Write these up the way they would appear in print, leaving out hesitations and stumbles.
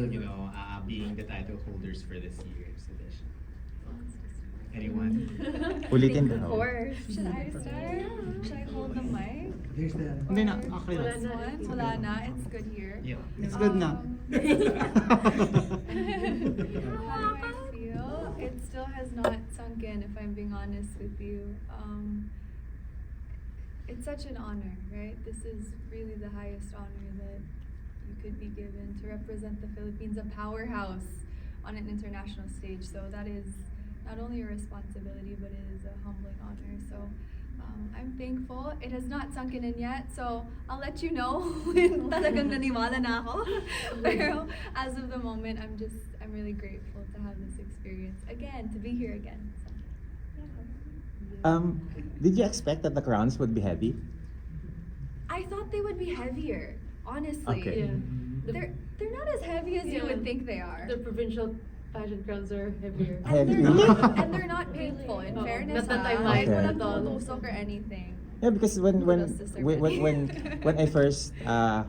feel, being the title holders for this year's edition? Anyone? Ulitin Of daw. course. Should I start? Should I hold the mic? There's the... Hindi na, okay Or na. this one? Wala na. It's good here. Yeah. It's good na. How do I feel? It still has not sunk in, if I'm being honest with you. It's such an honor, right? This is really the highest honor that you could be given to represent the Philippines, a powerhouse on an international stage. So that is not only a responsibility, but it is a humbling honor. So I'm thankful. It has not sunken in yet, so I'll let you know when talagang naniwala na ako. Pero as of the moment, I'm really grateful to have this experience again, to be here again. So, yeah. Did you expect that the crowns would be heavy? I thought they would be heavier, honestly. Okay. Yeah. They're not as heavy as you would think they are. The provincial pageant crowns are heavier. Heavy. And they're not painful. In Oo, fairness, not that I like mind walang at all. tutusok or anything. Yeah, because when Kudos to Sir when I first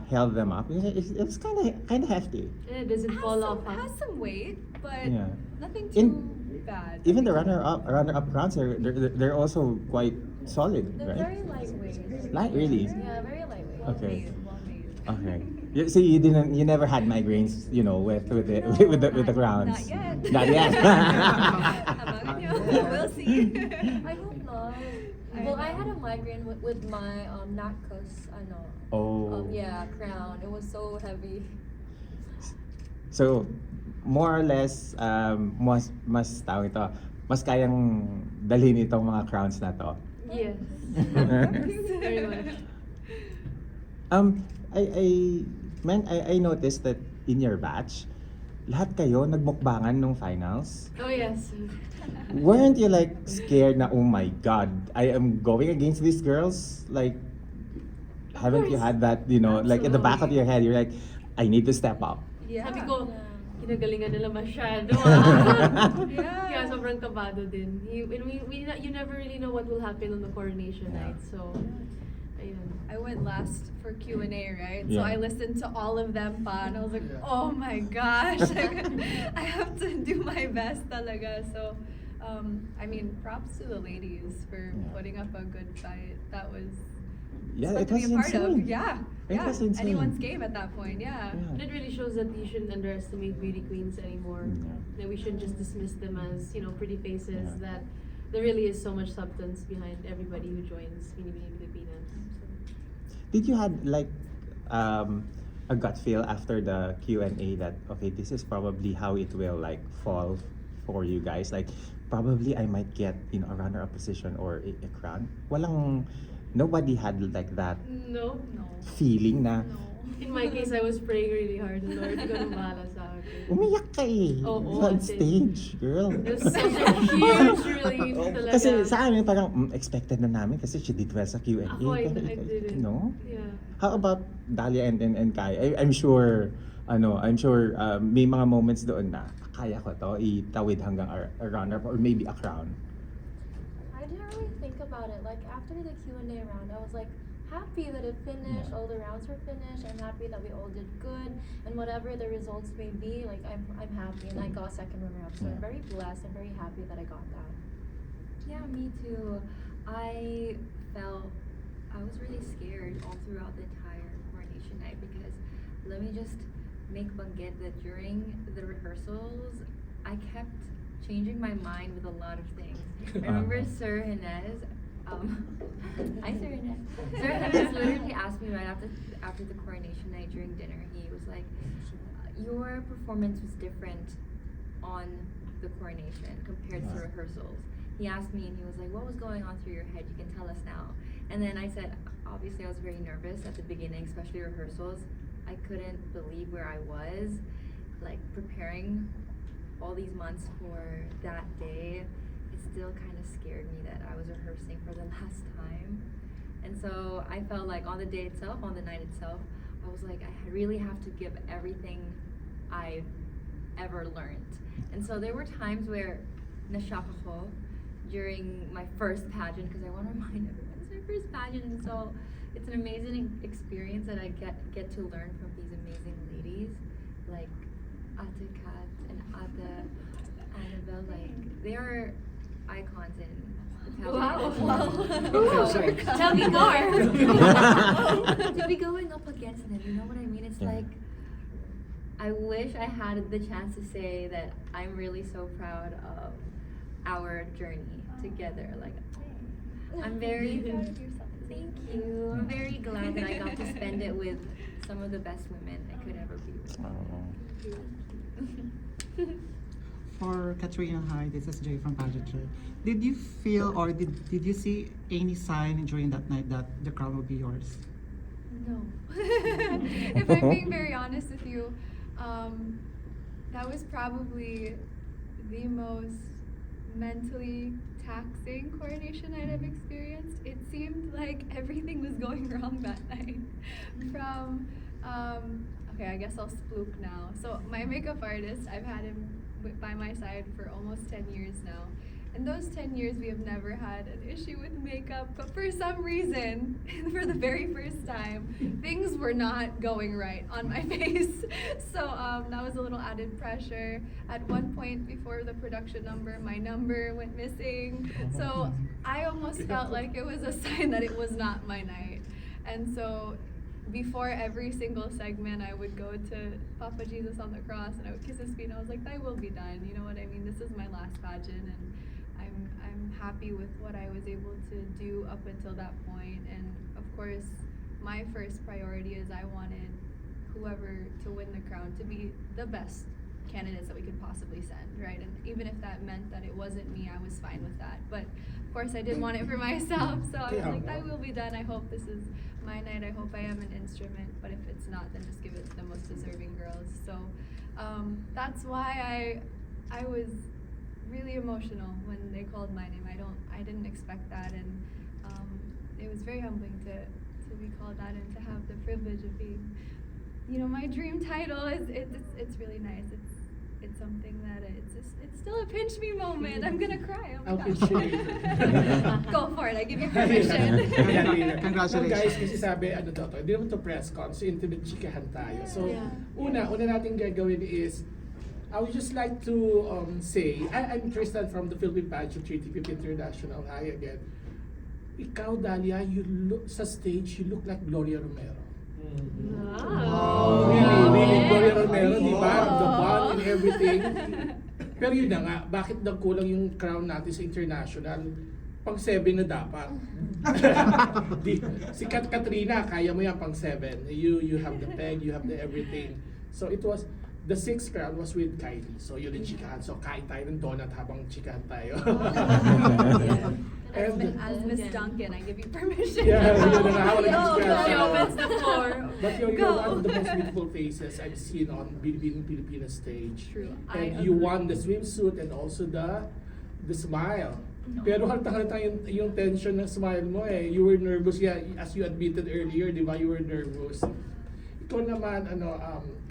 held them up, it was kind of hefty. And it doesn't fall off. Huh? Has some weight, but Yeah. nothing In- too bad. Even the runner-up crowns they're also quite solid, They're right? very lightweight. Light, really? Yeah, very lightweight. Well Okay. made, well made. Okay. So you never had migraines, with the crowns. Not yet. Not yet. Abangan nyo. We'll see. I hope not. Well, I had a migraine with my Nakos, Oh. crown. It was so heavy. So, more or less, mas tawag ito, mas kayang dalhin itong mga crowns na to. Yes. Very much. I noticed that in your batch, lahat kayo nagmukbangan nung finals. Oh yes. Weren't you like scared na, oh my God, I am going against these girls? Like, haven't you course. had that, like in the back of your head, you're like, I need to step up. Yeah. Sabi ko, kinagalingan nila masyado. Yeah. Kaya sobrang kabado din. You never really know what will happen on the coronation Yeah. night. So, ayun. I went last for Q&A, right? So Yeah. I listened to all of them pa, and I was like, oh my gosh, like, I have to do my best talaga. So, props to the ladies for Yeah. putting up a good fight. That was Yeah, fun it to was be a part insane. of. Yeah, It yeah. was insane. Anyone's game at that point. Yeah. And it really shows that you shouldn't underestimate beauty queens anymore. Yeah. That we shouldn't just dismiss them as, pretty faces. Yeah. That there really is so much substance behind everybody who joins Binibining Pilipinas. Did you had like a gut feel after the Q&A that, okay, this is probably how it will like fall for you guys? Like, probably I might get, a runner-up position or a crown. Nobody had like that No. No. feeling na, No. In my case, I was praying really hard. Lord, ikaw nang bahala sa akin. umiyak ka eh. Oo, On as in. stage, girl. It was such a huge relief talaga. Kasi sa amin parang expected na namin kasi she did well sa Q&A. Ako, I Pero didn't. No? Yeah. How about Dalia and Kai? I'm sure may mga moments doon na kaya ko to itawid hanggang a runner or maybe a crown. I didn't really think about it. Like after the Q&A round, I was like happy that it finished. Yeah. All the rounds were finished. I'm happy that we all did good, and whatever the results may be, like I'm happy, and I got second runner-up. So I'm Yeah. very blessed and very happy that I got that. Yeah, me too. I was really scared all throughout the entire coronation night because let me just make banggit that during the rehearsals, I kept changing my mind with a lot of things. I remember Sir Hinez, hi Sir Hinez. Sir Hinez literally asked me right after the coronation night during dinner, he was like, your performance was different on the coronation compared to rehearsals. He asked me and he was like, what was going on through your head? You can tell us now. And then I said, obviously I was very nervous at the beginning, especially rehearsals. I couldn't believe where I was, like preparing all these months for that day. It still kind of scared me that I was rehearsing for the last time. And so I felt like on the day itself, on the night itself, I was like, I really have to give everything I've ever learned. And so there were times where nashock ako during my first pageant, because I want to remind everyone it's my first pageant, and so it's an amazing experience that I get to learn from these amazing ladies. Like Ate Kat and Ate Annabelle, like, they are icons in the Wow. pageant. Ooh, tell me more. To be going up against them, you know what I mean? It's Yeah. like, I wish I had the chance to say that I'm really so proud of our journey together. Like, I'm very Be proud of yourself. Thank you. I'm very glad that I got to spend it with some of the best women I could ever be with. Oh. For Katrina, hi, this is Jay from Pageant. Did you feel or did you see any sign during that night that the crown will be yours? No. If I'm being very honest with you, that was probably the most mentally taxing coronation night I've experienced. It seemed like everything was going wrong that night. From, okay, I guess I'll splook now. So my makeup artist, I've had him by my side for almost 10 years now. In those 10 years, we have never had an issue with makeup, but for some reason, for the very first time, things were not going right on my face. So that was a little added pressure. At one point before the production number, my number went missing. So I almost felt like it was a sign that it was not my night. And so before every single segment, I would go to Papa Jesus on the cross and I would kiss his feet and I was like, thy will be done. You know what I mean? This is my last pageant and I'm happy with what I was able to do up until that point. And of course, my first priority is I wanted whoever to win the crown to be the best candidates that we could possibly send, right? And even if that meant that it wasn't me, I was fine with that. But of course, I did want it for myself, so I was like, thy will be done. I hope this is my night. I hope I am an instrument. But if it's not, then just give it to the most deserving girls. So that's why I was really emotional when they called my name. I didn't expect that, and it was very humbling to be called that and to have the privilege of being, you know, my dream title is it's really nice. It's something that it's still a pinch me moment. I'm gonna cry. Oh my gosh. Go for it. I give you permission. Congratulations. So guys, kasi sabi, ano to, hindi naman to press con, so intimate chikahan tayo. So, Yeah. una natin gagawin is, I would just like to say, I'm Tristan from the Philippine Pageant 350 International. Hi again. Ikaw, Dalia, you look sa stage, you look like Gloria Romero. Wow. Really, Yeah. Gloria Romero, di ba? The bond and everything. Pero yun na nga, bakit nagkulang yung crown natin sa international? Pang 7 na dapat. Si Katrina, kaya mo yan pang 7. You have the peg, you have the everything. So it was, the 6th crown was with Kylie. So yun yung chikahan. So kain tayo ng donut habang chikahan tayo. And As Miss Duncan, I give you permission. yeah, yun na nga, habang Go, nag-chikahan She tayo. opens the floor. But you're Go. one of the most beautiful faces I've seen on Binibining Pilipinas stage. True. And you won the swimsuit and also the smile. Pero halata yung tension ng smile mo eh. You were nervous, yeah, as you admitted earlier, di ba? You were nervous. Ikaw naman,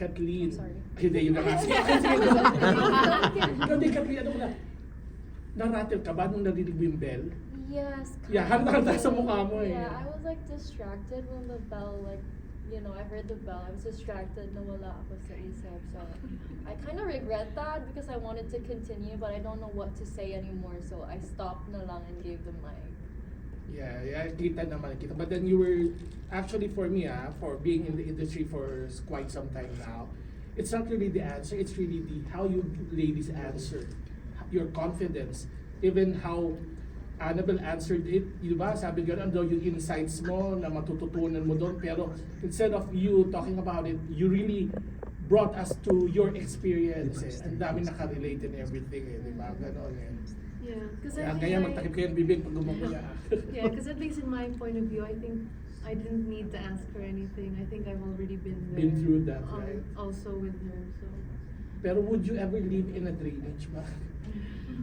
Kathleen. Sorry. Hindi, yun na nga. Sige, ikaw din, Kathleen, ano ko na? Naratil ka ba nung narinig mo yung bell? Yes. Yeah, halata sa mukha mo eh. Yeah, I was like distracted when the bell, like, you know, I heard the bell. I was distracted. Nawala ako sa isip. So I kind of regret that because I wanted to continue, but I don't know what to say anymore. So I stopped na lang and gave the mic. Yeah, kita naman kita. But then you were actually for me, for being in the industry for quite some time now, it's not really the answer. It's really the how you ladies answer, your confidence, even how Annabelle answered it. Di ba? Sabi gano'n, daw yung insights mo na matututunan mo doon. Pero instead of you talking about it, you really brought us to your experience. Ang dami nakarelate and everything. Di ba? Gano'n eh. Yeah, because Kaya magtakip kayo ng bibig pag gumukuya. Yeah, because at least in my point of view, I think I didn't need to ask her anything. I think I've already been there. Been through that, right? Also with her, so. Pero would you ever live in a drainage ba?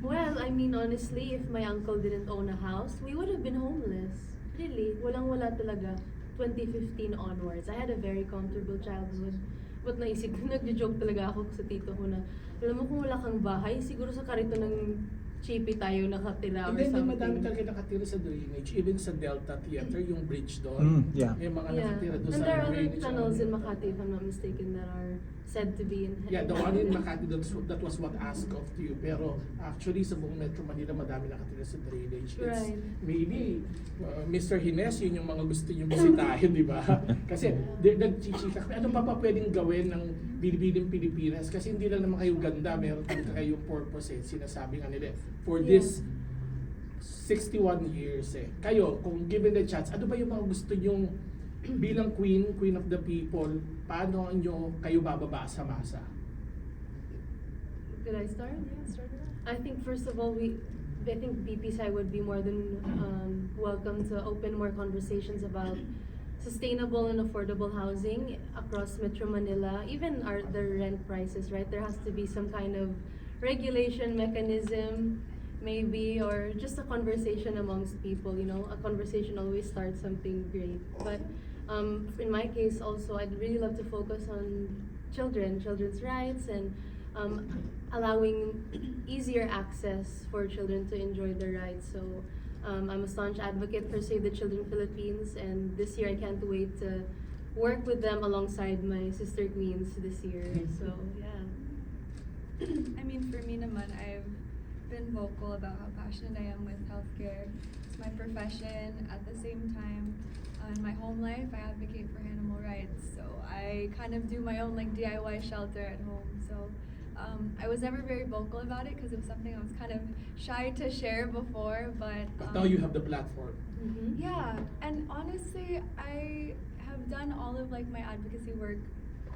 Well, I mean, honestly, if my uncle didn't own a house, we would have been homeless. Really, walang-wala talaga. 2015 onwards. I had a very comfortable childhood. But naisip ko, nagjo-joke talaga ako sa tito ko na, alam mo kung wala kang bahay, siguro sa karito ng cheapy tayo nakatira or And then, something. madami talaga nakatira sa drainage. Even sa Delta Theater, yung bridge doon. Yeah. May mga Yeah. nakatira doon And sa there are other drainage. tunnels in Makati, if I'm not mistaken, that are said to be in Yeah, the one in Makati, that was what asked of you. Pero actually, sa buong Metro Manila, madami nakatira sa drainage. It's Right. maybe, Mr. Hines, yun yung mga gusto nyo bisitahin, di ba? Kasi, nagchichika kami, ano pa pwedeng gawin ng Binibining Pilipinas? Kasi hindi lang naman kayo ganda, meron din kayong purpose eh. Sinasabi nga nila, for Yeah. this 61 years eh. Kayo, kung given the chance, ano ba yung mga gusto nyong bilang queen of the people, paano nyo kayo bababa sa masa? Could I start? Yeah, start it off. I think first of all, I think BPSI would be more than welcome to open more conversations about sustainable and affordable housing across Metro Manila, even the rent prices, right? There has to be some kind of regulation mechanism, maybe, or just a conversation amongst people, you know? A conversation always starts something great. But in my case also, I'd really love to focus on children's rights, and allowing easier access for children to enjoy their rights. So I'm a staunch advocate for Save the Children Philippines, and this year I can't wait to work with them alongside my sister queens this year. So yeah. I mean, for me naman, I've been vocal about how passionate I am with healthcare. It's my profession. At the same time, in my home life, I advocate for animal rights. So I kind of do my own like DIY shelter at home. So I was never very vocal about it because it was something I was kind of shy to share before. But Now you have the platform. Mhm. yeah, and honestly, I have done all of like my advocacy work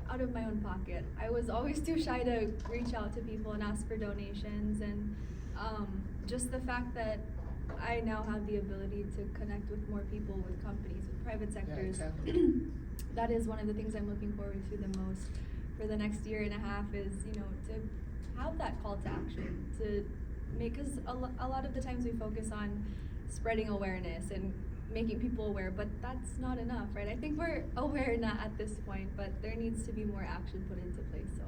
out of my own pocket. I was always too shy to reach out to people and ask for donations, and just the fact that I now have the ability to connect with more people, with companies, with private sectors. exactly. That is one of the things I'm looking forward to the most for the next year and a half is, you know, to have that call to action, to make us, a lot of the times we focus on spreading awareness and making people aware, but that's not enough, right? I think we're aware now at this point, but there needs to be more action put into place, so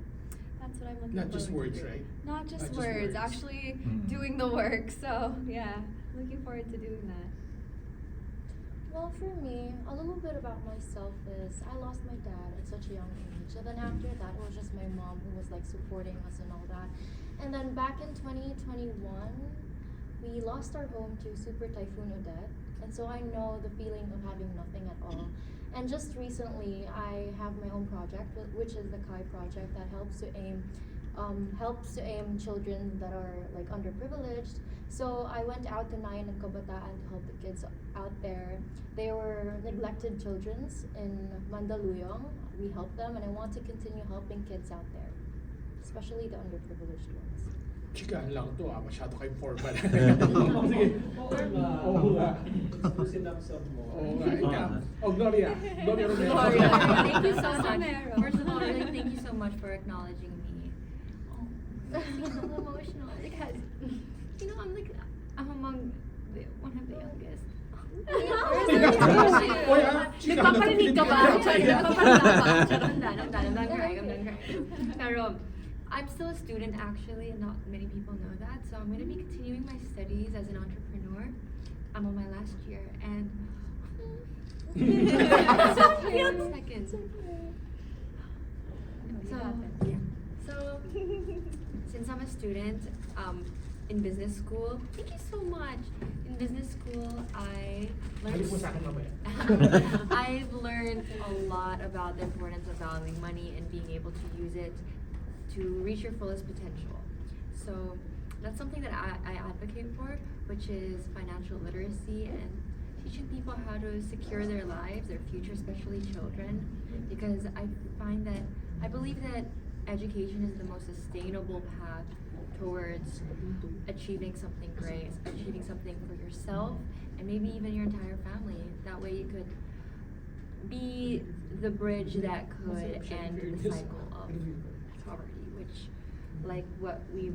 that's what I'm looking Not forward just words, to. right? Not just Not just words, words. actually Mm. doing the work, so yeah, looking forward to doing that. Well, for me, a little bit about myself is I lost my dad at such a young age. And then after that, it was just my mom who was like supporting us and all that. And then back in 2021, we lost our home to Super Typhoon Odette. And so I know the feeling of having nothing at all. And just recently, I have my own project, which is the Kai Project, that helps to aim children that are like underprivileged. So I went out to Nayan and Kabataan to help the kids out there. They were neglected children in Mandaluyong. We helped them, and I want to continue helping kids out there, especially the underprivileged ones. Chikahan lang to masyado kayong formal. Sige. Oo nga. Sinapsap mo. Oo nga. Ikaw. Oh, Gloria. Gloria Romero. Gloria. Thank you so much. Romero. First of all, really thank you so much for acknowledging me. Oh, I'm a little emotional because, you know, I'm among one of the youngest. Oy, chikahan na to. Nagpaparinig ka ba? I'm done crying. Pero, I'm still a student actually, and not many people know that. So I'm going to be continuing my studies as an entrepreneur. I'm on my last year, and seconds. So, since I'm a student in business school, thank you so much. In business school, I Balik mo sa akin mamaya. I've learned a lot about the importance of valuing money and being able to use it to reach your fullest potential. So that's something that I advocate for, which is financial literacy and teaching people how to secure their lives, their future, especially children. Because I believe that education is the most sustainable path towards achieving something great, achieving something for yourself, and maybe even your entire family. That way you could be the bridge that could end the cycle of poverty, which, like what we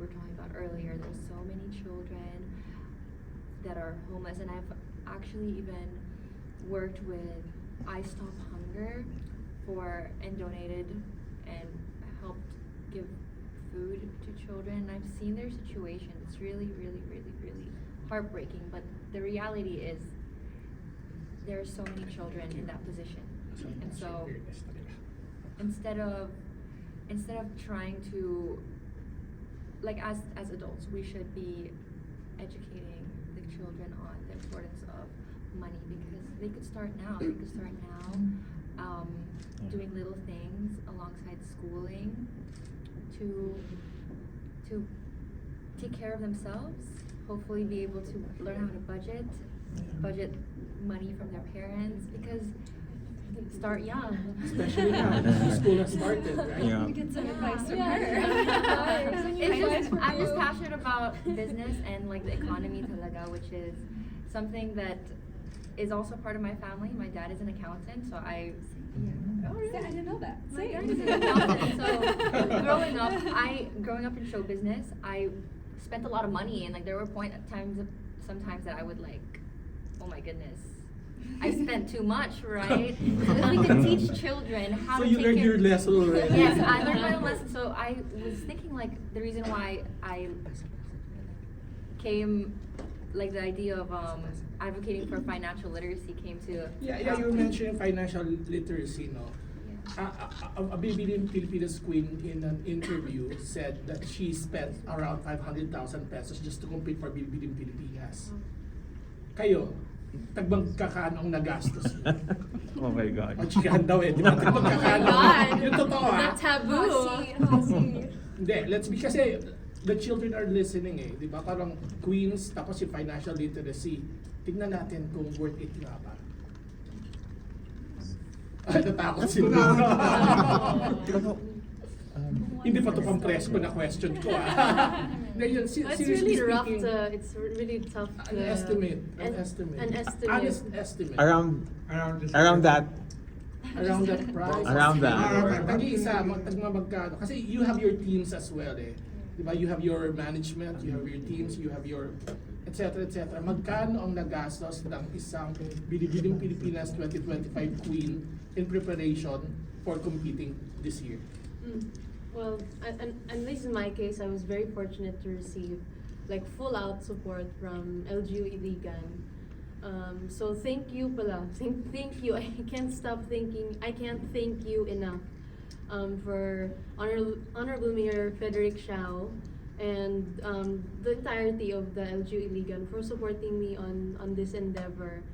were talking about earlier, there's so many children that are homeless, and I've actually even worked with I Stop Hunger and donated and helped give food to children. I've seen their situation. It's really, really, really, really heartbreaking. But the reality is, there are so many children in that position, and so instead of trying to, like, as adults, we should be educating the children on the importance of money, because they could start now. They could start now, doing little things alongside schooling to take care of themselves. Hopefully, be able to learn how to budget money from their parents, because start young. Especially now, the school has started, right? Yeah. We get some advice from Yeah. her. I'm just passionate about business and like the economy talaga, which is something that is also part of my family. My dad is an accountant, so I didn't know that. my dad is an accountant. So growing up in show business, I spent a lot of money, and like there were sometimes that I would like, oh my goodness, I spent too much, right? So if we could teach children how So to you take learned care. your lesson already. Yes, I learned my own lesson. So I was thinking like the reason why I came, like the idea of advocating for financial literacy came to. Yeah, you mentioned financial literacy, no? Yeah. A Binibining Pilipinas queen in an interview said that she spent around 500,000 pesos just to compete for Binibining Pilipinas. Kayo, tagbang ang nagastos mo? Oh my God. Ang chikahan daw eh, di ba? Tagbang God. Yung totoo Not ah. taboo. Hindi, let's be, kasi the children are listening eh, di ba? Parang queens, tapos yung financial literacy. Tignan natin kung worth it nga ba. Ay, natakot sila. Hindi pa ito pang presko na question ko ah. Hindi, yun, It's seriously really rough speaking, it's really tough to... an estimate. An estimate. Honest estimate. Around that. Around that price. Around that. Tag-iisa, magkano. Kasi you have your teams as well eh. Diba? You have your management, you have your teams, you have your etc. etc. Magkano ang nagastos ng isang Binibining Pilipinas 2025 queen in preparation for competing this year? Well, at least in my case, I was very fortunate to receive like full out support from LGU Iligan. So thank you pala. Thank you. I can't stop thinking. I can't thank you enough for Honorable Mayor Frederick Xiao and the entirety of the LGU Iligan for supporting me on this endeavor.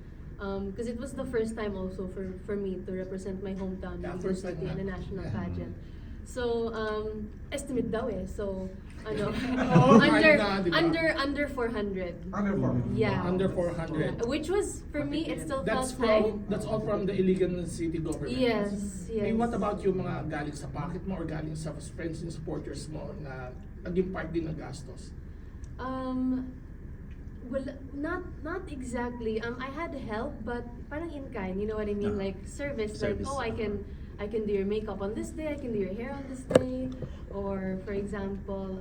Because it was the first time also for me to represent my hometown Yeah, in first time in a nga. national Yeah. pageant. So, estimate daw eh. So, ano, Oh, under, kahit na, di ba? under 400. Under 400. Yeah. Under 400. Which was, for me, it still That's felt high. that's all from the Iligan City government. Yes, Eh, yes. what about yung mga galing sa pocket mo or galing sa friends and supporters mo na naging part din ng gastos? Well, not exactly. I had help, but parang in kind. You know what I mean? Yeah. Like service. Service. Like, oh, I can do your makeup on this day. I can do your hair on this day. Or for example,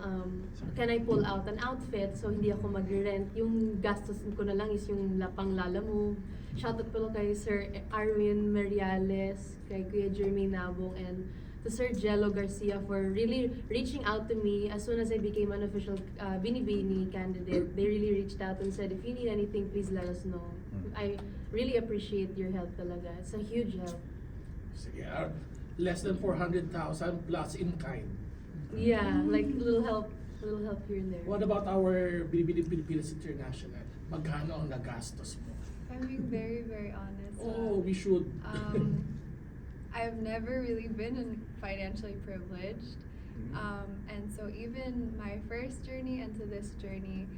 can I pull out an outfit so hindi ako mag-rent? Yung gastos ko na lang is yung lapang lalamove. Shoutout pala kay Sir Arwin Meriales, kay Kuya Jeremy Nabong, and to Sir Jello Garcia for really reaching out to me as soon as I became an official Binibini candidate. They really reached out and said, if you need anything, please let us know. I really appreciate your help talaga. It's a huge help. Sige, less than 400,000 plus in kind. Yeah, like little help here and there. What about our Binibining Pilipinas International? Magkano ang nagastos mo? I'm being very, very honest. Oh, we should. I've never really been financially privileged. And so even my first journey into this journey,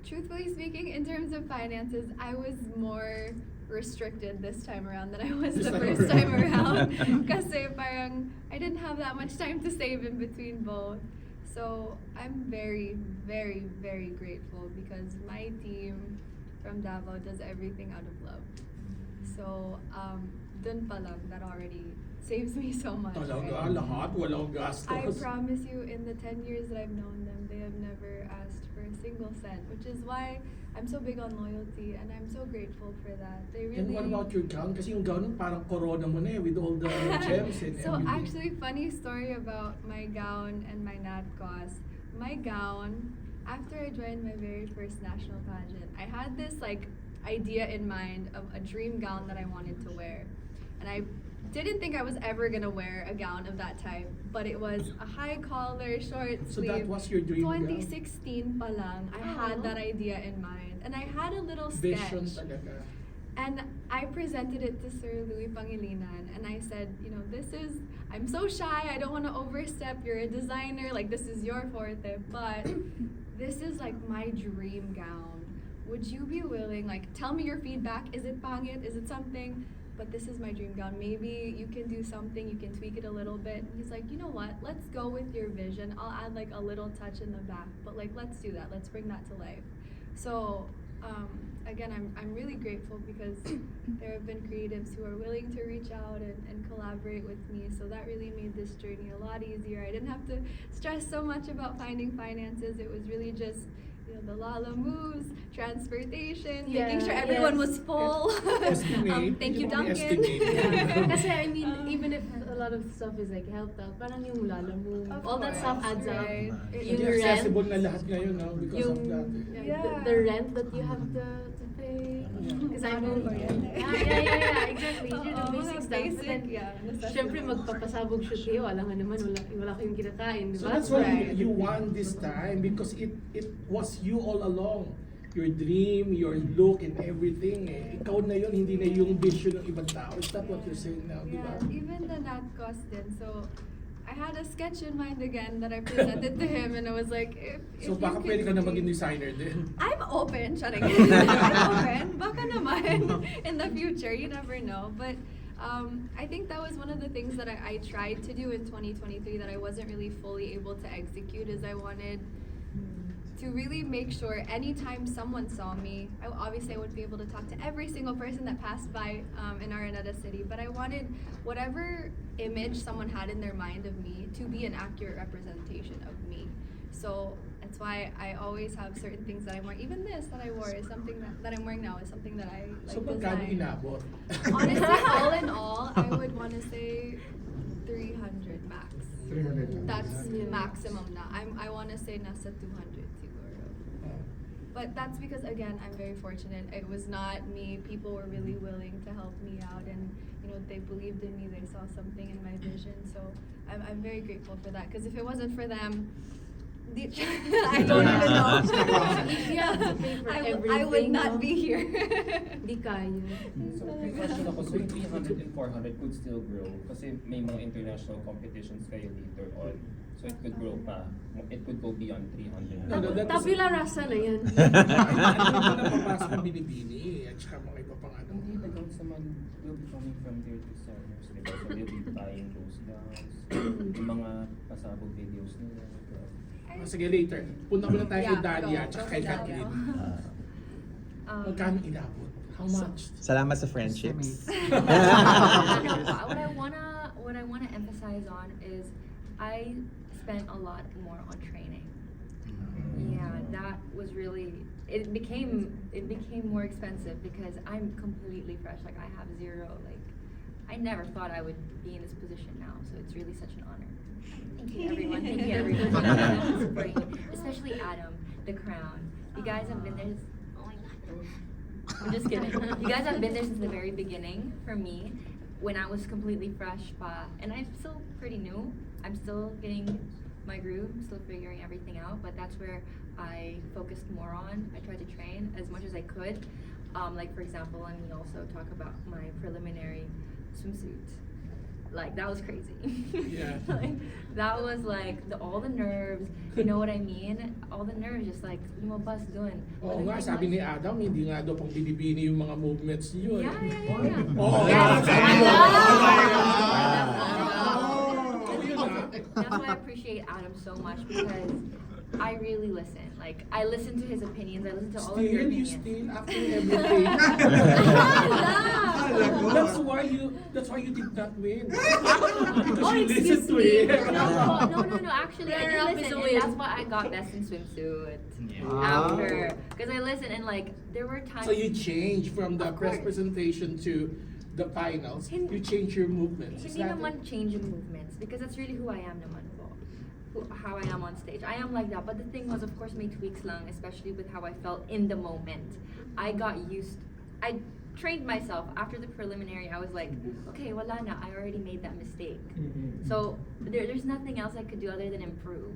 truthfully speaking, in terms of finances, I was more restricted this time around than I was This the time first time around. around. Kasi parang I didn't have that much time to save in between both. So I'm very, very, very grateful because my team from Davao does everything out of love. So dun pa lang, that already saves me so much. Talaga, right? lahat, walang gastos. I promise you, in the 10 years that I've known them, they have never asked for a single cent, which is why I'm so big on loyalty, and I'm so grateful for that. They really. And what about your gown? Kasi yung gown parang corona mo na eh, with all the gems and So everything. actually, funny story about my gown and my NAT cost. my gown, after I joined my very first national pageant, I had this like idea in mind of a dream gown that I wanted to wear. And I didn't think I was ever gonna wear a gown of that type, but it was a high collar, short So sleeve. that was your dream gown? 2016 pa lang, I had that idea in mind. And I had a little Vision sketch. talaga. And I presented it to Sir Louis Pangilinan, and I said, I'm so shy, I don't want to overstep, you're a designer, like this is your forte, but this is like my dream gown. Would you be willing, like tell me your feedback, is it pangit, is it something? But this is my dream gown, maybe you can do something, you can tweak it a little bit. And he's like, you know what, let's go with your vision, I'll add like a little touch in the back, but like let's do that, let's bring that to life. So, again, I'm really grateful because there have been creatives who are willing to reach out and collaborate with me. So that really made this journey a lot easier. I didn't have to stress so much about finding finances. It was really just the Lala moves, transportation, making sure everyone was full. Estimate. Thank you, Yung mga Duncan. estimate. Kasi I mean, even if a lot of stuff is like helped out, parang yung Lala move, Of all that stuff course, adds up. right. Yung Hindi rent, accessible na lahat ngayon, no? Because yung of that. the rent that you have to pay. Because I know, yeah, exactly. Yun yung basic stuff. But then, syempre magpapasabog shoot kayo, alam nga naman, wala kayong kinakain, di So ba? that's why you won this time because it was you all along. Your dream, your look, and everything. Ikaw na yun, hindi na yung vision ng ibang tao. Is that what you're saying now, di ba? Yeah, even the Nat cost din. So, I had a sketch in mind again that I presented to him, and I was like, if So you baka could pwede ka na be- maging designer din. I'm open, shutting I'm open. Baka naman in the future, you never know. But I think that was one of the things that I tried to do in 2023 that I wasn't really fully able to execute, is I wanted to really make sure anytime someone saw me, obviously I wouldn't be able to talk to every single person that passed by in Araneta City, but I wanted whatever image someone had in their mind of me to be an accurate representation of me. So that's why I always have certain things that I'm wearing. Even this that I wore is something that I'm wearing now is something that I like So magkano designed. inabot? Honestly, all in all, I would want to say 300 max. 300. That's maximum na. I want to say nasa 200 siguro. But that's because, again, I'm very fortunate. It was not me. People were really willing to help me out, and they believed in me. They saw something in my vision. So I'm very grateful for that. Because if it wasn't for them, I don't even know. If you have to pay for I everything, would not no? be here. Di kaya. So, may question ako, so yung 300 and 400 could still grow kasi may mga international competitions kayo later on. So it could grow pa. It could go beyond 300. No, that is- Tabula rasa na yan. Ano na napapasok ng Binibini at saka mga iba pang ano. Hindi, the gowns naman will be coming from their designers. Diba? So they'll be buying those gowns. Yung mga pasabog videos nila. Sige, later. Punta ko na tayo kay Yeah, Dalia go. at saka Go kay kay Dalia. Kathleen. Um, Magkano inabot? How much? Salamat sa friendships. what I wanna emphasize on is I spent a lot more on training. Yeah, that was really it became more expensive because I'm completely fresh. Like I have zero, like I never thought I would be in this position now, so it's really such an honor. Thank you everyone. Thank you everyone for supporting me. Especially Adam, the crown. You guys have been there oh my god. I'm just kidding. You guys have been there since the very beginning for me. When I was completely fresh pa, and I'm still pretty new. I'm still getting my groove, still figuring everything out, but that's where I focused more on. I tried to train as much as I could. Like for example, let me also talk about my preliminary swimsuit. Like that was crazy. Yeah. Like, that was like all the nerves, you know what I mean? All the nerves just like lumabas dun. Oo nga, sabi ni Adam, hindi nga daw pang binibini yung mga movements niyo. Yeah, yeah, yeah, yeah. Oo Yeah, nga, it's sabi mo. That's why I appreciate Adam so much because I really listen. Like I listen to his opinions. I listen to all of your Still, you opinions. still after everything. That's why you did not win. Because you listened to him. No. Actually, I Runner-up did is listen, a and win. that's why I got best in swimsuit Yeah. after. Because I listened and like there were times. So you changed from the Of course. press presentation to the finals. Hin- You changed your movements. Is Hindi that naman change yung movements because that's really who I am naman po. how I am on stage. I am like that, but the thing was, of course, may tweaks lang, especially with how I felt in the moment. I trained myself after the preliminary. I was like, okay, wala na, I already made that mistake. So there's nothing else I could do other than improve.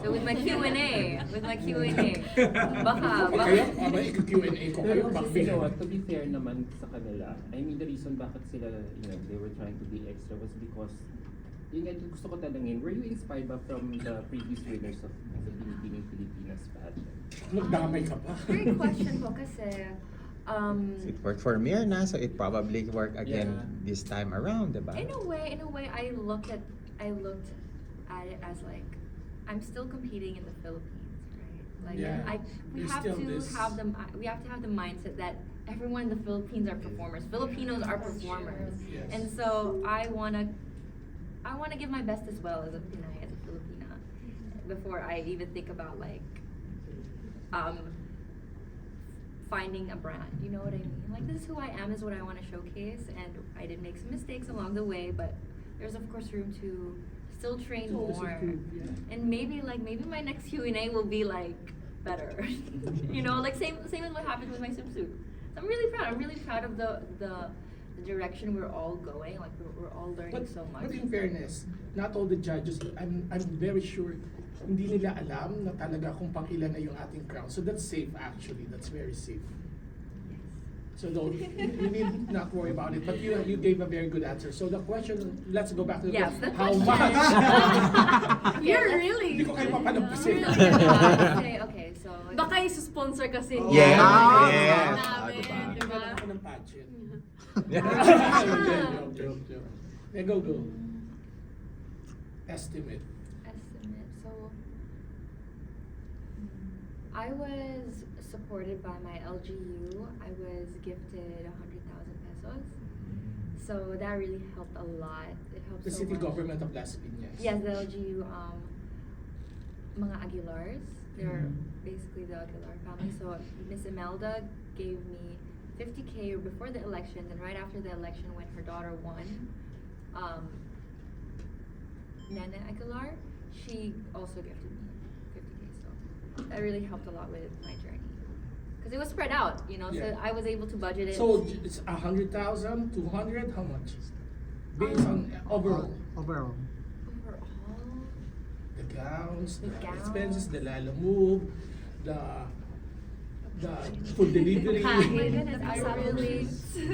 So with my Q&A, baka. Kayo, Q&A ko kayo, You know what, to be fair naman sa kanila, I mean, the reason bakit sila, they were trying to be extra was because, yun nga, gusto ko tanungin, were you inspired ba from the previous winners of the Binibining Pilipinas pageant? Magdamay ka pa. Great question po kasi, It worked for Mirna, so it probably work again this time around, diba? in a way, I looked at it as like, I'm still competing in the Philippines, right? Like, Yeah. we There's have still to this- have the mindset that everyone in the Philippines are performers. Filipinos are performers, Yes. and so I wanna give my best as well as a Pinay, as a Filipina, before I even think about like, finding a brand. You know what I mean? Like, this is who I am, this is what I want to showcase, and I did make some mistakes along the way, but there's of course room to still train So always more, improve, yeah. and maybe my next Q&A will be like better. You know, like same as what happened with my swimsuit. So I'm really proud of the direction we're all going. Like we're all learning so much. But in fairness, not all the judges, I'm very sure, hindi nila alam na talaga kung pang ilan na yung ating crown. So that's safe actually, that's very safe. So you need not worry about it. But you gave a very good answer. So the question, let's go back to the Yes, question. the How question. much? You're really. Hindi ko kayo papalampasin. Okay, so Baka i-sponsor kasi. Oh. Yes, Ah, yes. namin, Diba? diba? Ako ng pageant. Ah. Joke. Yeah, go. Estimate. So I was supported by my LGU. I was gifted 100,000 pesos. So that really helped a lot. It helped The so city much. government of Las Piñas. Yes, the LGU, mga Aguilars. They're basically the Aguilar family. So Miss Imelda gave me 50K before the elections, and right after the election, when her daughter won, Nana Aguilar, she also gifted me 50K. So that really helped a lot with my journey. Because it was spread out, you know, Yeah. so I was able to budget it. So it's 100,000, 200, how much? Based on overall. Overall. Overall, The gowns, the The expenses, gowns. the Lala move, the food delivery, oh my goodness,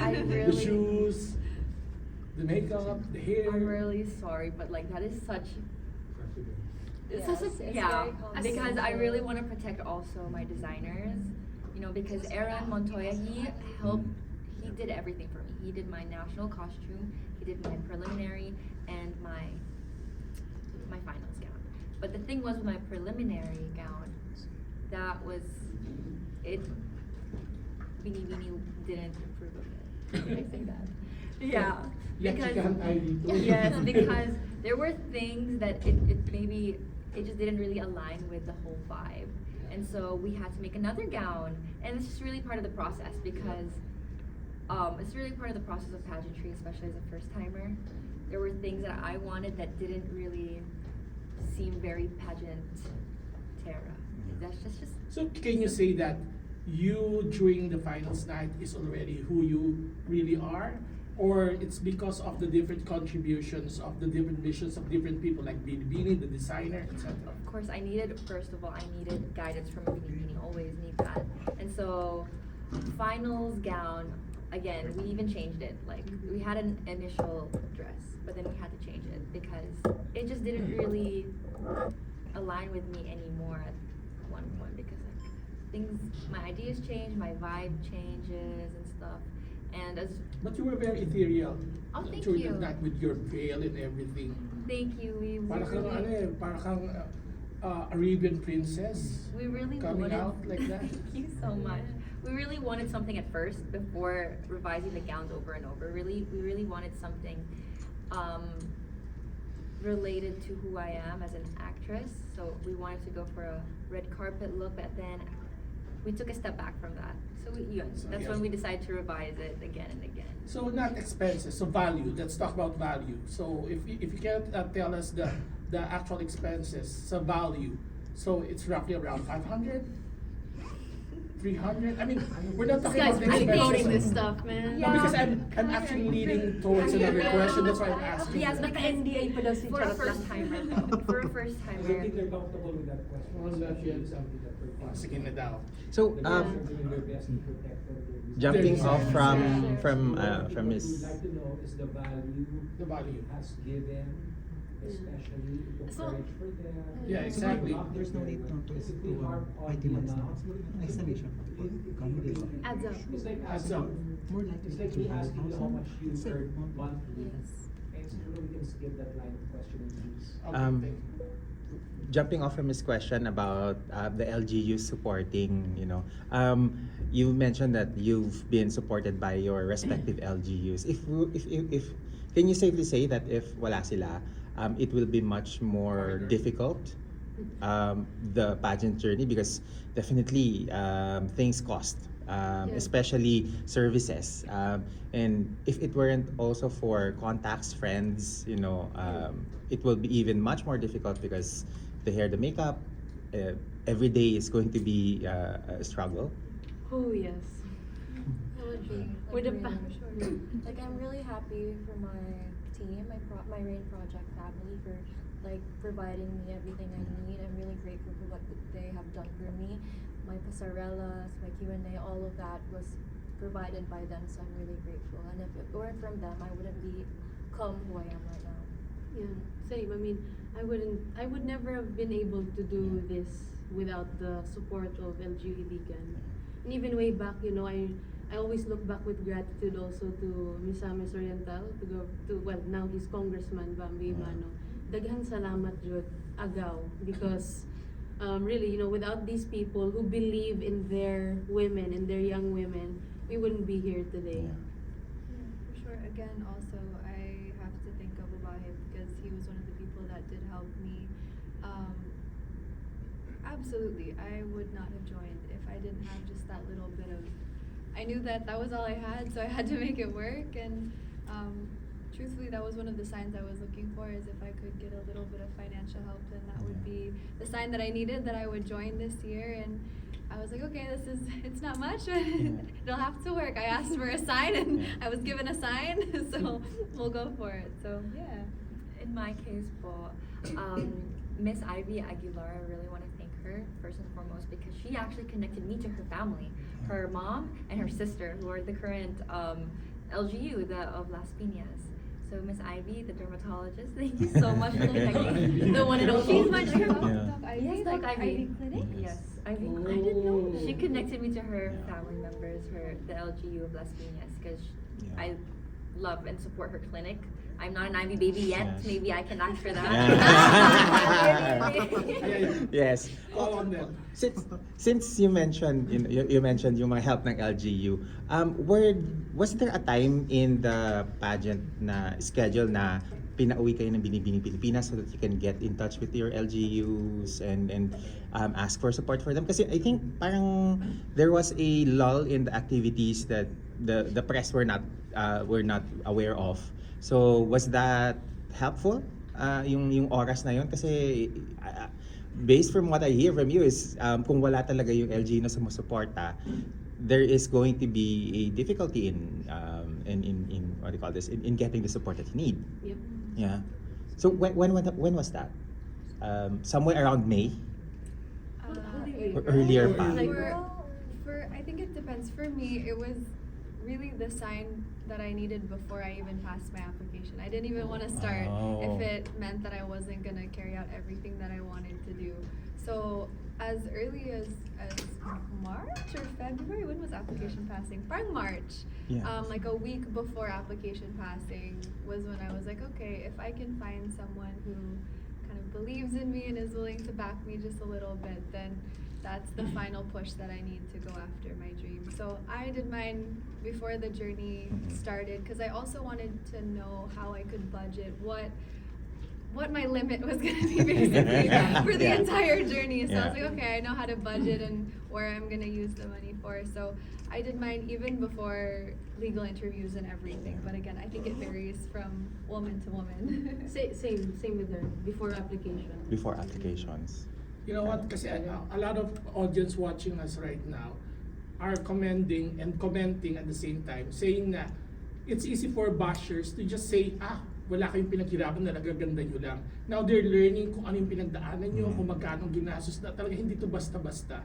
I the really, shoes, the makeup, the hair. I'm really sorry, but like that is such. Yes, It's it's yeah, very because I confidential. really want to protect also my designers, you know, because Aaron Montoya, he did everything for me. He did my national costume, he did my preliminary, and my finals gown. But the thing was with my preliminary gown, that was, Binibini didn't approve of it. Can I say that? Yeah. Lexican ID too. Yes, because there were things that it maybe it just didn't really align with the whole vibe, and so we had to make another gown, and it's just really part of the process because it's really part of the process of pageantry, especially as a first timer. There were things that I wanted that didn't really seem very pageant terra. That's just So can you say that you during the finals night is already who you really are? Or it's because of the different contributions of the different visions of different people like Binibini, the designer, etc. Of course, first of all, I needed guidance from Binibining, always need that. And so, finals gown, again, we even changed it. Like, we had an initial dress, but then we had to change it because it just didn't really align with me anymore at one point because like my ideas change, my vibe changes and stuff. And as But you were very ethereal Oh, thank during you. the night with your veil and everything. thank you, Para kang Arabian princess we really coming wanted, out like that. Thank you so much. We really wanted something at first before revising the gowns over and over. We really wanted something related to who I am as an actress. So we wanted to go for a red carpet look, but then we took a step back from that. So that's yes. when we decided to revise it again and again. So not expenses, so value. Let's talk about value. So if you can tell us the the actual expenses sa value. So it's roughly around 500, 300. I mean, we're not This talking guy's about the really quoting this expenses. stuff, man. No, because I'm actually leading towards another question. That's why I'm asking. Yes, you. because Naka-NDA pa daw si for a Charot first lang. timer. For a first I don't timer. think they're comfortable with that question. Unless you have something that Ah, sige na daw. So, The girls are doing their best to protect their jumping There's- off from What we would Miss. like to know is the value The value. it has given, especially it took So- courage for them. Yeah, exactly. There's no need to Basically harp on IT the months now. amount. Estimation. Adds up. It's like Adds asking, up. More likely it's like me asking you how much you That's it. earn monthly. Yes. And so we can skip that line of questioning, please. Okay, Um, thank you. Jumping off from his question about the LGU supporting, you mentioned that you've been supported by your respective LGUs. If can you safely say that if wala sila, it will be much more Harder. difficult, the pageant journey, because definitely things cost, especially services. And if it weren't also for contacts, friends, it will be even much more difficult because the hair, the makeup, every day is going to be a struggle. Oh, yes. It would be. With the Like, pa- really, like I'm really happy for my team, my Rain Project family for like providing me everything I need. I'm really grateful for what they have done for me. My pasarellas, my Q&A, all of that was provided by them, so I'm really grateful. And if it weren't from them, I wouldn't become who I am right now. Yeah, same. I mean, I would never have been able to do this without the support of LGU Iligan. And even way back, I always look back with gratitude also to Misamis Oriental, well, now he's Congressman Bambi Mano. Daghang salamat jud agaw, because really, without these people who believe in their women, in their young women, we wouldn't be here today. Yeah, for sure. Again, also, I have to think of Abahe because he was one of the people that did help me. Absolutely, I would not have joined if I didn't have just that little bit of. I knew that was all I had, so I had to make it work. And truthfully, that was one of the signs I was looking for. Is if I could get a little bit of financial help, then that would be the sign that I needed that I would join this year. And I was like, okay, it's not much, but it'll have to work. I asked for a sign and I was given a sign, so we'll go for it. So yeah. In my case po, Miss Ivy Aguilar, I really want to thank her first and foremost because she actually connected me to her family, her mom and her sister, who are the current LGU of Las Piñas. So Miss Ivy, the dermatologist, thank you so much for connecting me. The one and only. She's my Yeah. Yes, Like Doc Ivy Ivy. Clinic? Yes, Ivy. I didn't know that. She connected me to her family members, the LGU of Las Piñas, because Yeah. I love and support her clinic. I'm not an Ivy baby yet. Yes. Maybe I can ask for that. Yes. Call on them. Since you mentioned you mentioned yung mga help ng LGU, was there a time in the pageant na schedule na pinauwi kayo ng Binibining Pilipinas so that you can get in touch with your LGUs and ask for support for them? Kasi I think parang there was a lull in the activities that the press were not aware of. So was that helpful? Yung oras na yun kasi based from what I hear from you is kung wala talaga yung LG na sumusuporta, there is going to be a difficulty in what do you call this, in getting the support that you need. Yep. Yeah. So when was that? Somewhere around May or earlier pa? Like- For I think it depends. For me, it was really the sign that I needed before I even passed my application. I didn't even want to start Oh. if it meant that I wasn't gonna carry out everything that I wanted to do. So as early as March or February, when was application passing? Parang March. Yeah. Like a week before application passing was when I was like, okay, if I can find someone who kind of believes in me and is willing to back me just a little bit, then that's the final push that I need to go after my dream. So I did mine before the journey started because I also wanted to know how I could budget what my limit was going to be basically for the Yeah. entire journey. So I was Yeah. like, okay, I know how to budget and where I'm going to use the money for. So I did mine even before legal interviews and everything. But again, I think it varies from woman to woman. Same with her, before application. Before applications. You know what? Kasi a lot of audience watching us right now are commending and commenting at the same time, saying na it's easy for bashers to just say, wala kayong pinaghirapan na nagaganda nyo lang. Now they're learning kung ano yung pinagdaanan nyo, kung magkano ginastos na talaga, hindi to basta-basta.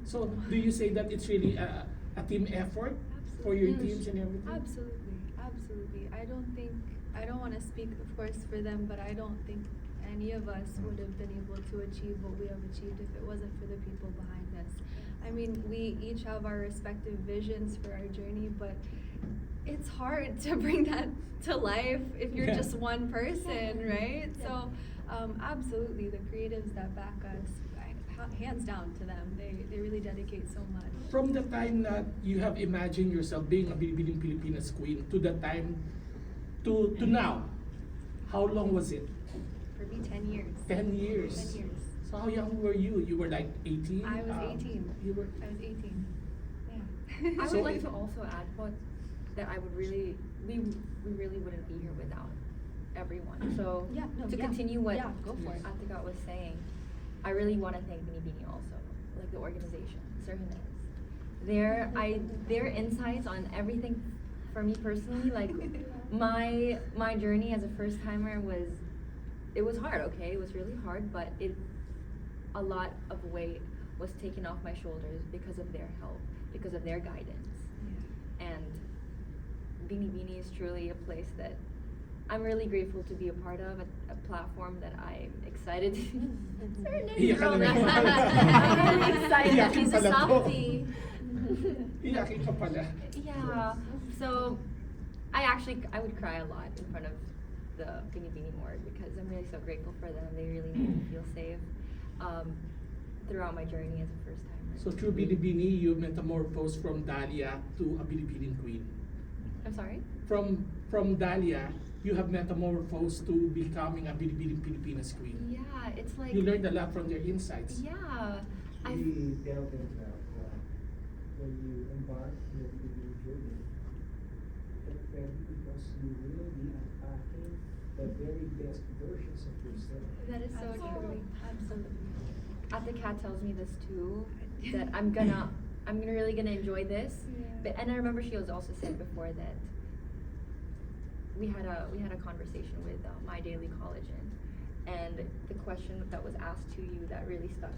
So, do you say that it's really a team effort for your teams and everything? Absolutely, absolutely. I don't want to speak, of course, for them, but I don't think any of us would have been able to achieve what we have achieved if it wasn't for the people behind us. I mean, we each have our respective visions for our journey, but it's hard to bring that to life if you're just one person, right? So, absolutely, the creatives that back us, hands down to them. They really dedicate so much. From the time that you have imagined yourself being a Binibining Pilipinas queen to the time to now, how long was it? For me, 10 years. 10 years. 10 years. So how young were you? You were like 18? I was 18. You were. I was 18. I So would like it- to also add, but that I would really, we really wouldn't be here without everyone. So to continue what go for it. Atika was saying, I really want to thank Binibining also, like the organization, Sir Jimenez. Their insights on everything for me personally, like my journey as a first timer was hard, okay? It was really hard, but a lot of weight was taken off my shoulders because of their help, because of their guidance. And Binibini is truly a place that I'm really grateful to be a part of, a platform that I'm excited to. Iyak ka na naman. I'm really excited. Iyakin She's a pala to. softie. Iyakin ka pala. Yeah. So I would cry a lot in front of the Binibining org because I'm really so grateful for them. They really made me feel safe throughout my journey as a first timer. So through Binibini, you metamorphosed from Dalia to a Binibining queen. I'm sorry? From Dalia, you have metamorphosed to becoming a Binibining Pilipinas queen. Yeah, it's like You learned a lot from their insights. yeah. We delved into when you embark on the Binibining journey, get ready because you will be unpacking the very best versions of yourself. That is so true. Absolutely. Ate tells me this too, that I'm really gonna enjoy this. Yeah. But and I remember she was also said before that we had a conversation with my daily collagen, and the question that was asked to you that really stuck.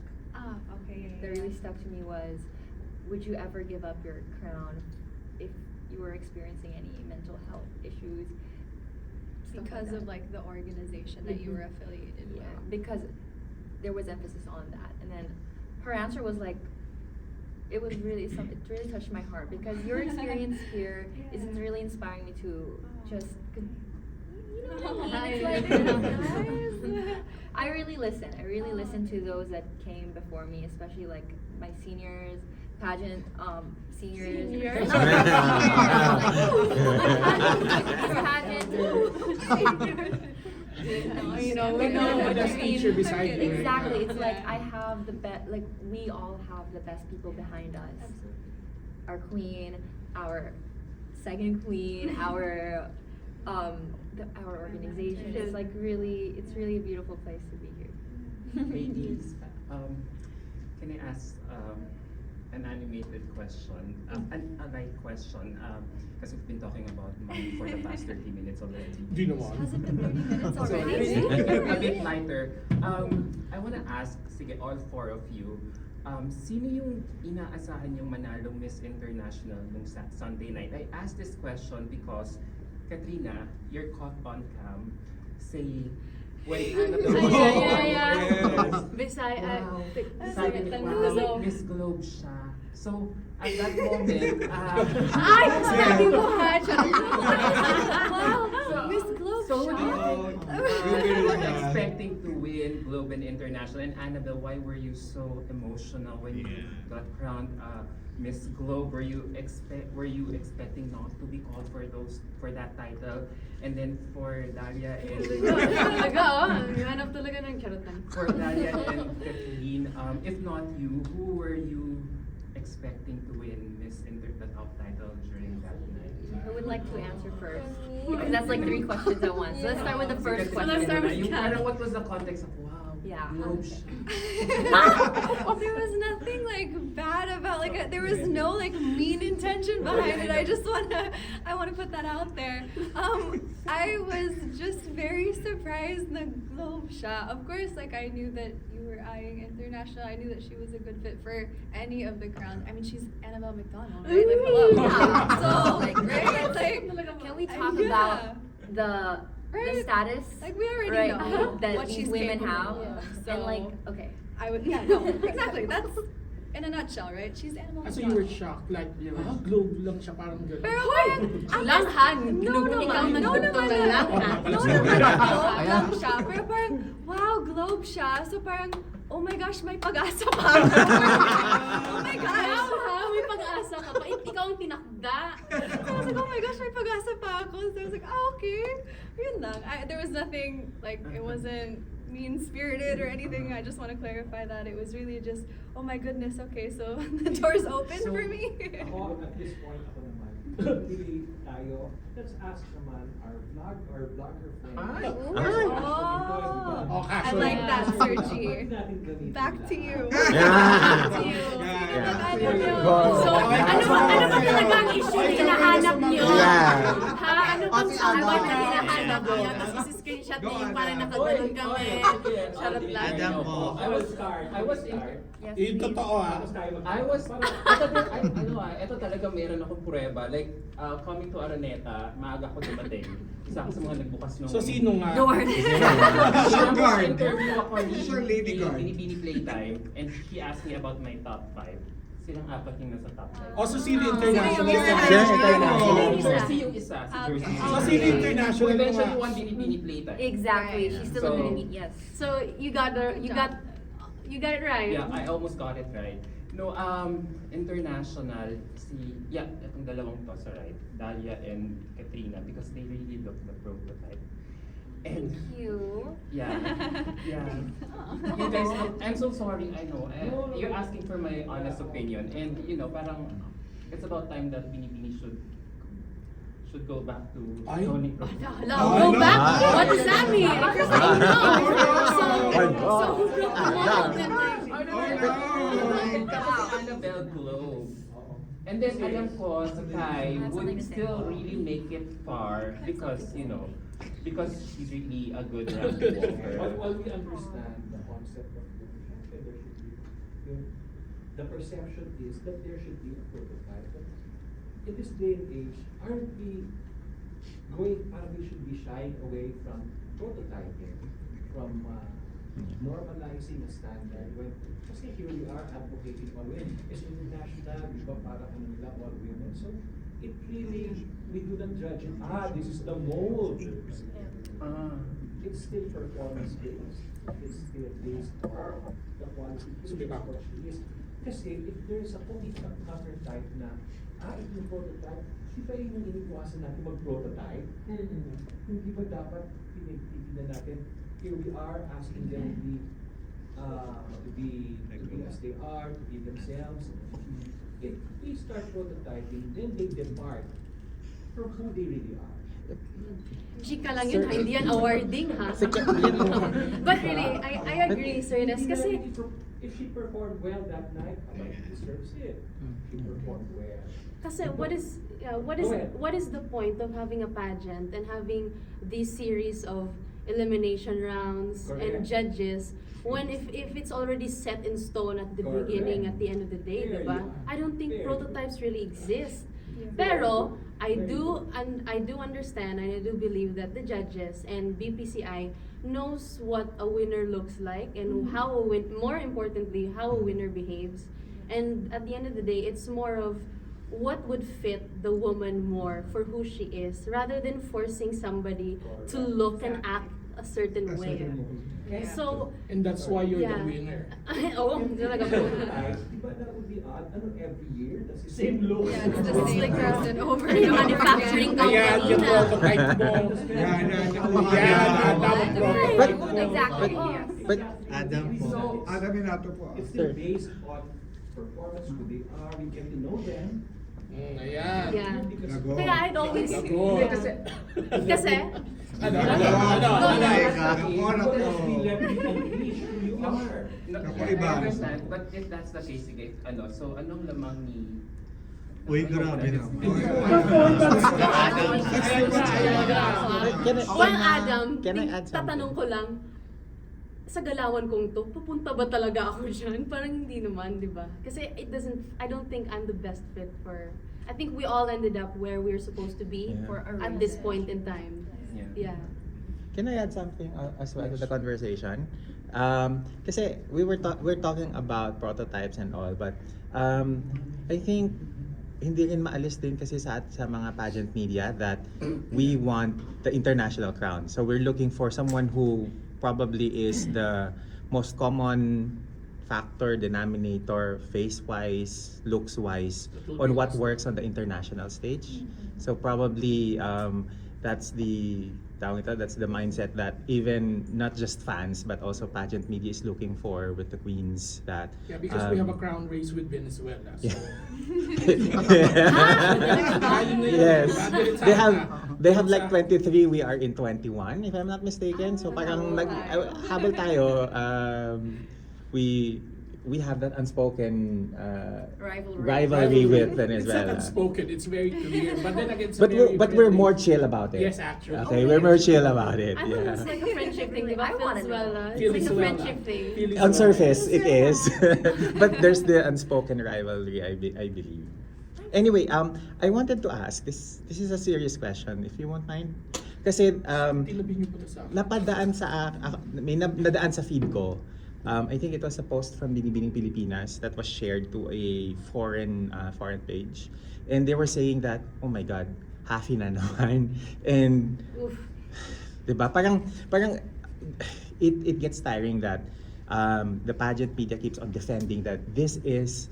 Okay. That really stuck to me was, would you ever give up your crown if you were experiencing any mental health issues? Stuff Because that. of like the organization that you were affiliated Yeah, with. because there was emphasis on that, and then her answer was like, it really touched my heart because your experience here is Yeah. really inspiring me to just. You know what Oh, I mean? hi. It's like, guys. I really listen to those that came before me, especially like my seniors, pageant seniors. Seniors. Pageant. You know, we know what the you mean. teacher beside you. right? Exactly. It's like I have the best. Like we all have the best people behind us. Absolutely. Our queen, our second queen, our our organization. It's like really a beautiful place to be here. Ladies, can I ask an animated question? A light question? Because we've been talking about money for the past 30 minutes already. Di naman. Has it been 30 minutes So, already? a bit lighter. I want to ask, sige, all four of you, sino yung inaasahan yung manalong Miss International nung Sunday night? I asked this question because, Katrina, you're caught on cam saying, when Annabelle Yeah. Bisaya. Wow. Sabi niya, Tagalog. wow, Miss Globe siya. So, at that moment, Ay! Sabi mo ha! Wow, Miss Globe so what do you siya. think? Oh, You were yeah. expecting to win Globe and International. And Annabelle, why were you so emotional when you got crowned Miss Globe? Were you expecting not to be called for that title? And then for Dalia and Talaga, oh. Hanap talaga ng charutan. for Dalia and Kathleen, if not you, who were you expecting to win the top title during that night? Who would like to answer first? Because that's like 3 questions at once. So let's start with the first question. let's start with Yung Kat. parang what was the context of wow? Yeah. Globe shot. There was nothing like bad about there was no like mean intention behind it. I wanna put that out there. I was just very surprised the globe shot. Of course, like I knew that you were eyeing international. I knew that she was a good fit for any of the crowns. I mean, she's Annabelle McDonnell, right? Like, hello. Yeah. So like, right? Like, Can we talk yeah. about the Right. status Like we already right, know that what these she's women capable have? of. And like, So- okay. No, exactly. That's in a nutshell, right? She's Annabelle. So you were McDonnell. shocked, like, globe lang siya, parang gano'n. Pero parang, Langhan. No naman. Ikaw No nagtugtog naman. ng langhan. No naman. Globe lang siya. Pero parang, wow, globe siya. So parang, oh my gosh, may pag-asa pa ako. Oh my gosh. Wow, ha? May pag-asa ka pa. Ikaw ang tinakda. So I was like, oh my gosh, may pag-asa pa ako. So I was like, okay. Yun lang. There was nothing, like, it wasn't mean-spirited or anything. I just want to clarify that. It was really just, oh my goodness, okay, so the door's open So, for me. Ako, at this point, ako naman, pili tayo. Let's ask naman our vlogger friend. Ay! Oh, I casual. like that, Sergi. Bakit natin gamitin Back to lahat? you. Yeah. Back to you. Yeah. So, Okay. ano ba talaga ang issue na hinahanap niyo? Yeah. Ha? Ano bang Okay, sagot ano? na hinahanap niyo? Tapos isi-screenshot niyo yung parang nakaganon kami. Charot lang. Adam po. I was scared. Yes, Yung please. totoo Ito talaga meron akong prueba. Like, coming to Araneta, maaga ko dumating. Isa ako sa mga nagbukas nung... So sino nga? Door. Sure guard. Interview ako ni Sure lady guard. Binibining Playtime, and he asked me about my top 5. Silang 4 yung nasa top 5. O, so sino international? Jersey yung isa, si Jersey. So sino international? So eventually won Binibining Playtime. Exactly. She's still So- a mini yes. So, you got it right. Yeah, I almost got it right. No, international, itong dalawang to sa right, Dalia and Katrina, because they really look the prototype. And Thank you. yeah. You guys, I'm so sorry, I know. You're asking for my honest opinion, and parang it's about time that Binibini should go back to Ay. Tony. Go back? What does that mean? Because I know. Tapos Annabelle Globe. And then alam ko si Kai would still really make it far because she's really a good round walker. While we understand the concept of the there should be, the perception is that there should be a prototype. But in this day and age, aren't we should be shying away from prototyping, from normalizing a standard when kasi here we are advocating all women. It's international, di ba, para nila all women. So it really, we do not judge it. This is the mold. It's still performance based. It's still based on the quality. So be backwards. Yes. Kasi if there's a counter type na, ito yung prototype, di ba yung iniwasan natin mag-prototype? Hindi ba dapat pinagtitignan natin, here we are asking them to be as they are, to be themselves. If we start prototyping, then they depart from who they really are. Chika lang yun, ha? Hindi yan awarding, ha? But really, I agree, Sir Ines, kasi If she performed well that night, she deserves it. She performed well. Kasi what is Go ahead. what is the point of having a pageant and having these series of elimination rounds and Correct. judges when if it's already set in stone at the Correct. beginning, at the end of the day, There diba? you are. I don't think There you prototypes really exist. Yeah. Pero I Very do understand and I do believe that the judges and BPCI knows what a winner looks like and how more importantly how a winner behaves. And at the end of the day, it's more of what would fit the woman more for who she is rather than forcing somebody to look and act a certain way. So, And that's why you're yeah. the winner. Oo, talaga po. Prototype, di ba that would be odd? Every year, that's the same look. Yeah, it's the same person over Ano and yung over manufacturing again. Ayan, yung company na? prototype mo. Yan, Yan, Adam, prototype mo. Exactly. Yes. But Adam po. So, Adam Minato po. it's still Sir. based on performance, who they are, you get to know them. Ayan. Yeah. Because Kaya I'd always... Lago. Kasi... Ano? Be left to unleash who you are. I understand, but if that's the case, sige, so anong lamang ni... Uy, grabe na. Well, Adam, Can I add something? tatanong ko lang, sa galawan kong to, pupunta ba talaga ako dyan? Parang hindi naman, di ba? Kasi I don't think I'm the best fit for, I think we all ended up where we're supposed to be Yeah. for at this point in time. Yeah. Yeah. Can I add something as well to the conversation? Kasi we're talking about prototypes and all, but I think hindi rin maalis din kasi sa mga pageant media that we want the international crown. So we're looking for someone who probably is the most common factor, denominator, face-wise, looks-wise, on what works on the international stage. So probably that's the mindset that even not just fans but also pageant media is looking for with the queens that Yeah, because we have a crown race with Venezuela. So. Yes. They have like 23, we are in 21 if I'm not mistaken. So parang habol tayo, we have that unspoken rivalry with It's not Venezuela. unspoken, it's very clear. But then again, it's But very we're more friendly. chill about it. Yes, actually. Okay, we're more chill about it. I thought it Yeah. was like a friendship thing, di ba? I wanna know. Venezuela. It's like a Venezuela. friendship thing. Venezuela. On surface, it is. But there's the unspoken rivalry, I believe. Anyway, I wanted to ask, this is a serious question, if you won't mind. Kasi Tilabin niyo po to sa akin. napadaan may nadaan sa feed ko. I think it was a post from Binibining Pilipinas that was shared to a foreign page. And they were saying that, oh my God, happy na naman. And, Oof. diba, parang it gets tiring that the pageant media keeps on defending that this is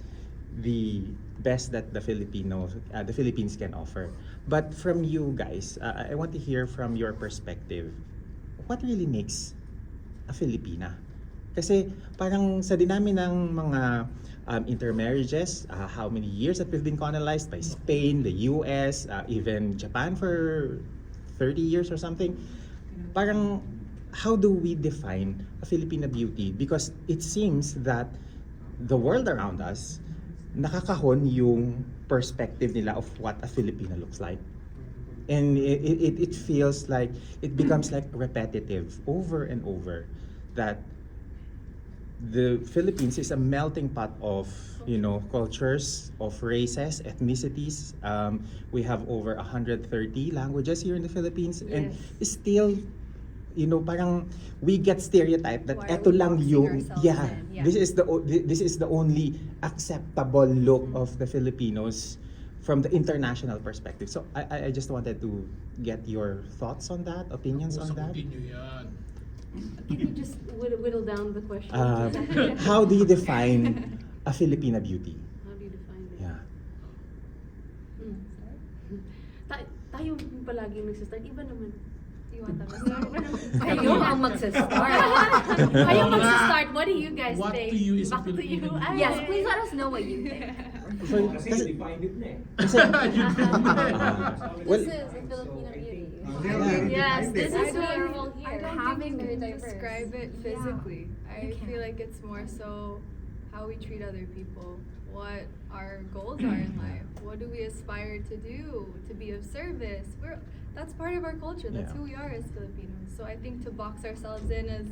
the best that the Philippines can offer. But from you guys, I want to hear from your perspective, what really makes a Filipina? Kasi parang sa dinami ng mga intermarriages, how many years that we've been colonized by Spain, the US, even Japan for 30 years or something, parang how do we define a Filipina beauty? Because it seems that the world around us, nakakahon yung perspective nila of what a Filipina looks like. And it feels like, it becomes like repetitive over and over that the Philippines is a melting pot of, cultures, of races, ethnicities. We have over 130 languages here in the Philippines, and still, parang we get stereotyped that Why are eto we lang boxing yung, ourselves yeah, in? Yeah. this is the only acceptable look of the Filipinos from the international perspective. So I just wanted to get your thoughts on that, opinions on that. Sagutin niyo yan. Can you just whittle down the question? How do you define a Filipina beauty? How do you define it? Yeah. Tayo palagi nagsistart. Iba naman. You want them to start? Kayo ang magsastart. Kayo magsistart. What do you guys What think? to you is a Back to you. Filipino Ay. Yes, please let us know what you think. Kasi you defined it na eh. Well, This is a Filipina beauty. Yes, this is why where we're all I here. don't Having think we very can diverse. describe it physically. I You feel can. like it's more so how we treat other people, what our goals are in life, what do we aspire to do, to be of service. That's part of our culture. That's Yeah. who we are as Filipinos. So I think to box ourselves in as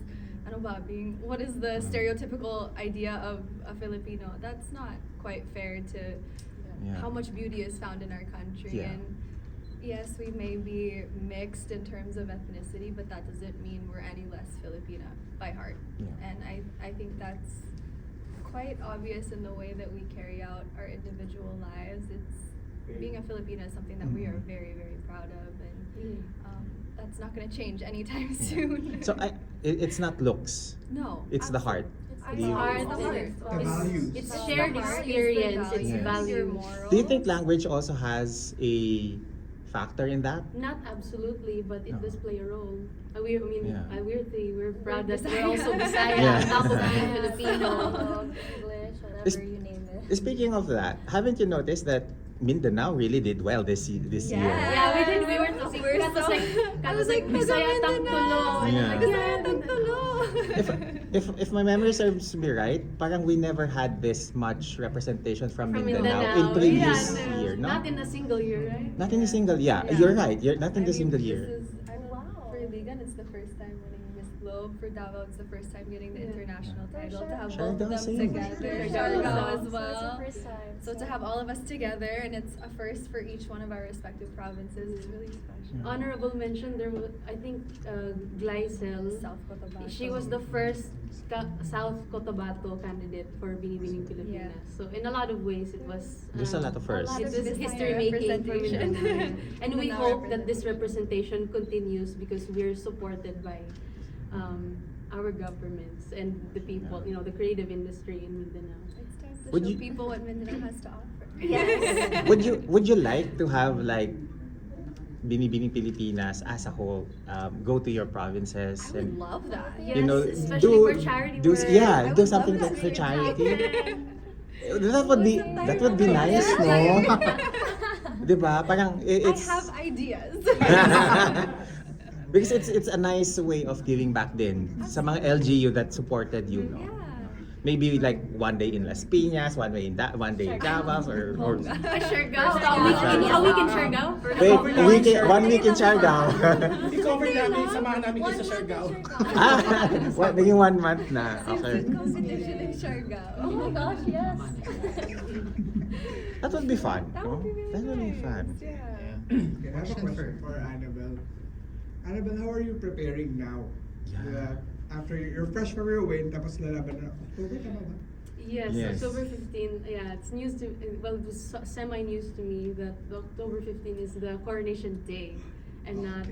what is the stereotypical idea of a Filipino? That's not quite fair to Yeah. how much beauty is found in our country. Yeah. And yes, we may be mixed in terms of ethnicity, but that doesn't mean we're any less Filipina by heart. Yeah. And I think that's quite obvious in the way that we carry out our individual lives. Being a Filipina is something that we are very, very proud of, and that's not going to change anytime soon. So it's not looks. No, It's the heart. It's The heart. heart. The values. It's The shared heart, experience. It's Yes. value. Do you think language also has a factor in that? Not absolutely, but it No. does play a role. Yeah. We're proud that we're Bisaya. also Bisaya, Yeah. on top of being Filipino. English, whatever Is- you name it. Speaking of that, haven't you noticed that Mindanao really did well this year? Yeah, we did. We were talking. Kat was like, Bisaya tang tulo. And I'm like, yeah, tang tulo. If my memory serves me right, parang we never had this much representation from From Mindanao in previous Yeah, year, no? Not in a single year, right? Not in a single, yeah. Yeah. You're right. You're not in the I mean, single this year. is, Wow. for Iligan, it's the first time winning Miss Globe. For Davao, it's the first time getting the international title. To have both of them Siargao, same. together, Siargao. Siargao as So it's well. the first time. So to have all of us together, and it's a first for each one of our respective provinces, is really special. Honorable mention, there was, I think, Glycel. South Cotabato. She was the first South Cotabato candidate for Binibining Pilipinas. Yeah. So in a lot of ways, it was. There's a lot of firsts. It lot was of history making for representation. Mindanao. And we Mindanao hope that this representation continues because we're supported by our governments and the people, you know, the creative industry in Mindanao. It's time to Would show you- people what Mindanao has to offer. Yes. Would you like to have like Binibining Pilipinas as a whole go to your provinces I would and love that. Yes, you know especially do for charity do work. yeah I do would something love like that. for charity. Yeah. That would be nice, no? Diba? Parang it's I have ideas. because it's a nice way of giving back din sa mga LGU that supported you, no? Yeah. Maybe like one day in Las Piñas, one day in Davao or Siargao. A week in Siargao? wait, one week in Siargao. I-cover namin, samahan namin kayo sa Siargao. Naging 1 month na. Okay. Competition in Siargao. Oh my gosh, yes. That would be fun. That no? would be really That would be nice. fun. Yeah. Okay, I have a question for Annabelle. Annabelle, how are you preparing now? Yeah. After your freshman year win, tapos lalaban na October, tama ba? Yes, Yes. October 15. Yeah, it's news to well, it was semi-news to me that the October 15 is the coronation day, and not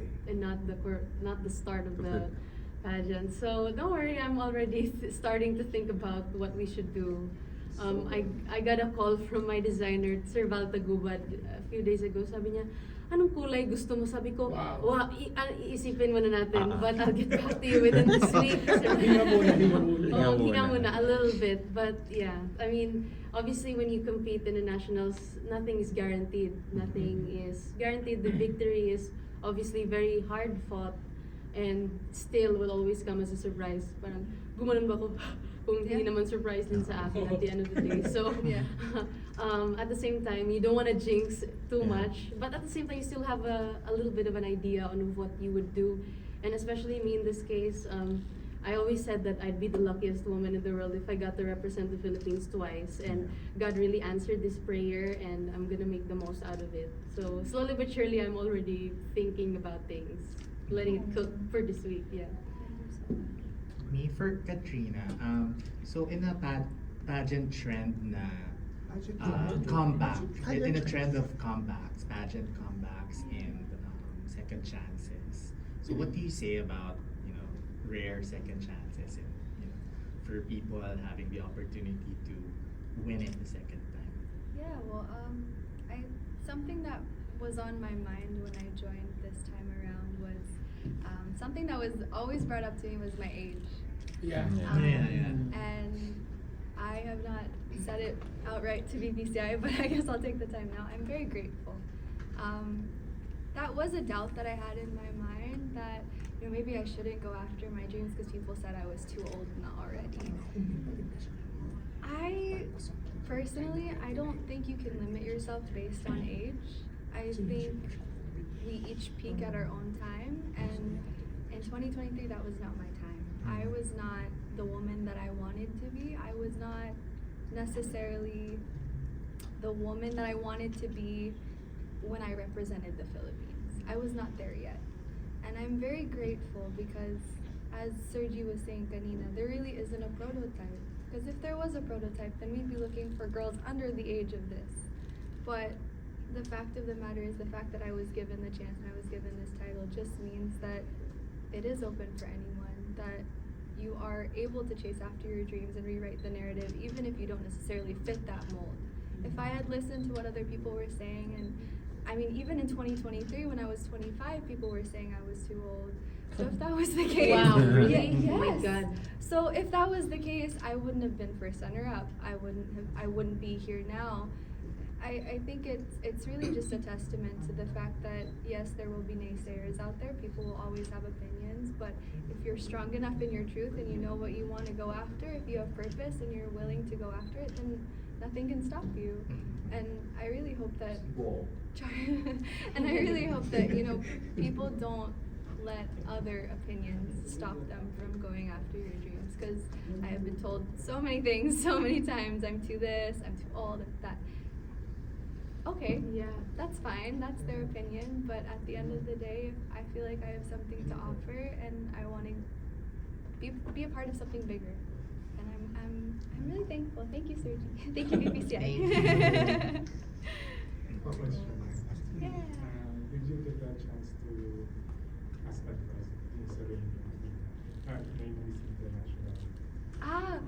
the start of the pageant. So don't worry, I'm already starting to think about what we should do. I got a call from my designer, Sir Val Tagubad, a few days ago. Sabi niya, anong kulay gusto mo? Sabi ko, Wow. iisipin muna natin, but I'll get back to you within this week. Hinga muna. Hinga muna, a little bit. But yeah, I mean, obviously when you compete in the nationals, nothing is guaranteed. Nothing is guaranteed. The victory is obviously very hard fought and still will always come as a surprise. Parang, gumanon ba ako? Kung hindi naman surprise din sa akin at the end of the day. So, Yeah. at the same time, you don't want to jinx too Yeah. much. But at the same time, you still have a little bit of an idea on what you would do. And especially me in this case, I always said that I'd be the luckiest woman in the world if I got to represent the Philippines twice. And God really answered this prayer, and I'm gonna make the most out of it. So slowly but surely, I'm already thinking about things, letting it cook for this week. Yeah. Me for Katrina. So in a pageant trend na comeback, in a trend of comebacks, pageant comebacks and second chances. So what do you say about, you know, rare second chances and, you know, for people having the opportunity to win it the second time? Yeah, well, something that was on my mind when I joined this time around was something that was always brought up to me was my age. Yeah. And I have not said it outright to BPCI, but I guess I'll take the time now. I'm very grateful. That was a doubt that I had in my mind that, you know, maybe I shouldn't go after my dreams because people said I was too old now already. Personally, I don't think you can limit yourself based on age. I think we each peak at our own time, and in 2023, that was not my time. I was not the woman that I wanted to be. I was not necessarily the woman that I wanted to be when I represented the Philippines. I was not there yet. And I'm very grateful because, as Sergi was saying, kanina, there really isn't a prototype. Because if there was a prototype, then we'd be looking for girls under the age of this. But the fact of the matter is the fact that I was given the chance and I was given this title just means that it is open for anyone, that you are able to chase after your dreams and rewrite the narrative even if you don't necessarily fit that mold. If I had listened to what other people were saying and I mean, even in 2023, when I was 25, people were saying I was too old. So if that was the case, Wow, really? Yes. Oh my God. So if that was the case, I wouldn't have been first runner-up. I wouldn't be here now. I think it's really just a testament to the fact that yes, there will be naysayers out there. People will always have opinions, but if you're strong enough in your truth and you know what you want to go after, if you have purpose and you're willing to go after it, then nothing can stop you. And I really hope that and I really hope that, you know, people don't let other opinions stop them from going after your dreams, because I have been told so many things so many times. I'm too this, I'm too old, I'm that. Okay, Yeah. that's fine, that's their opinion, but at the end of the day, I feel like I have something to offer and I want to be a part of something bigger. And I'm really thankful. Thank you, Sergi. Thank you, BPCI. A question. Yeah. Did you get a chance to ask advice in Serena, Miss International?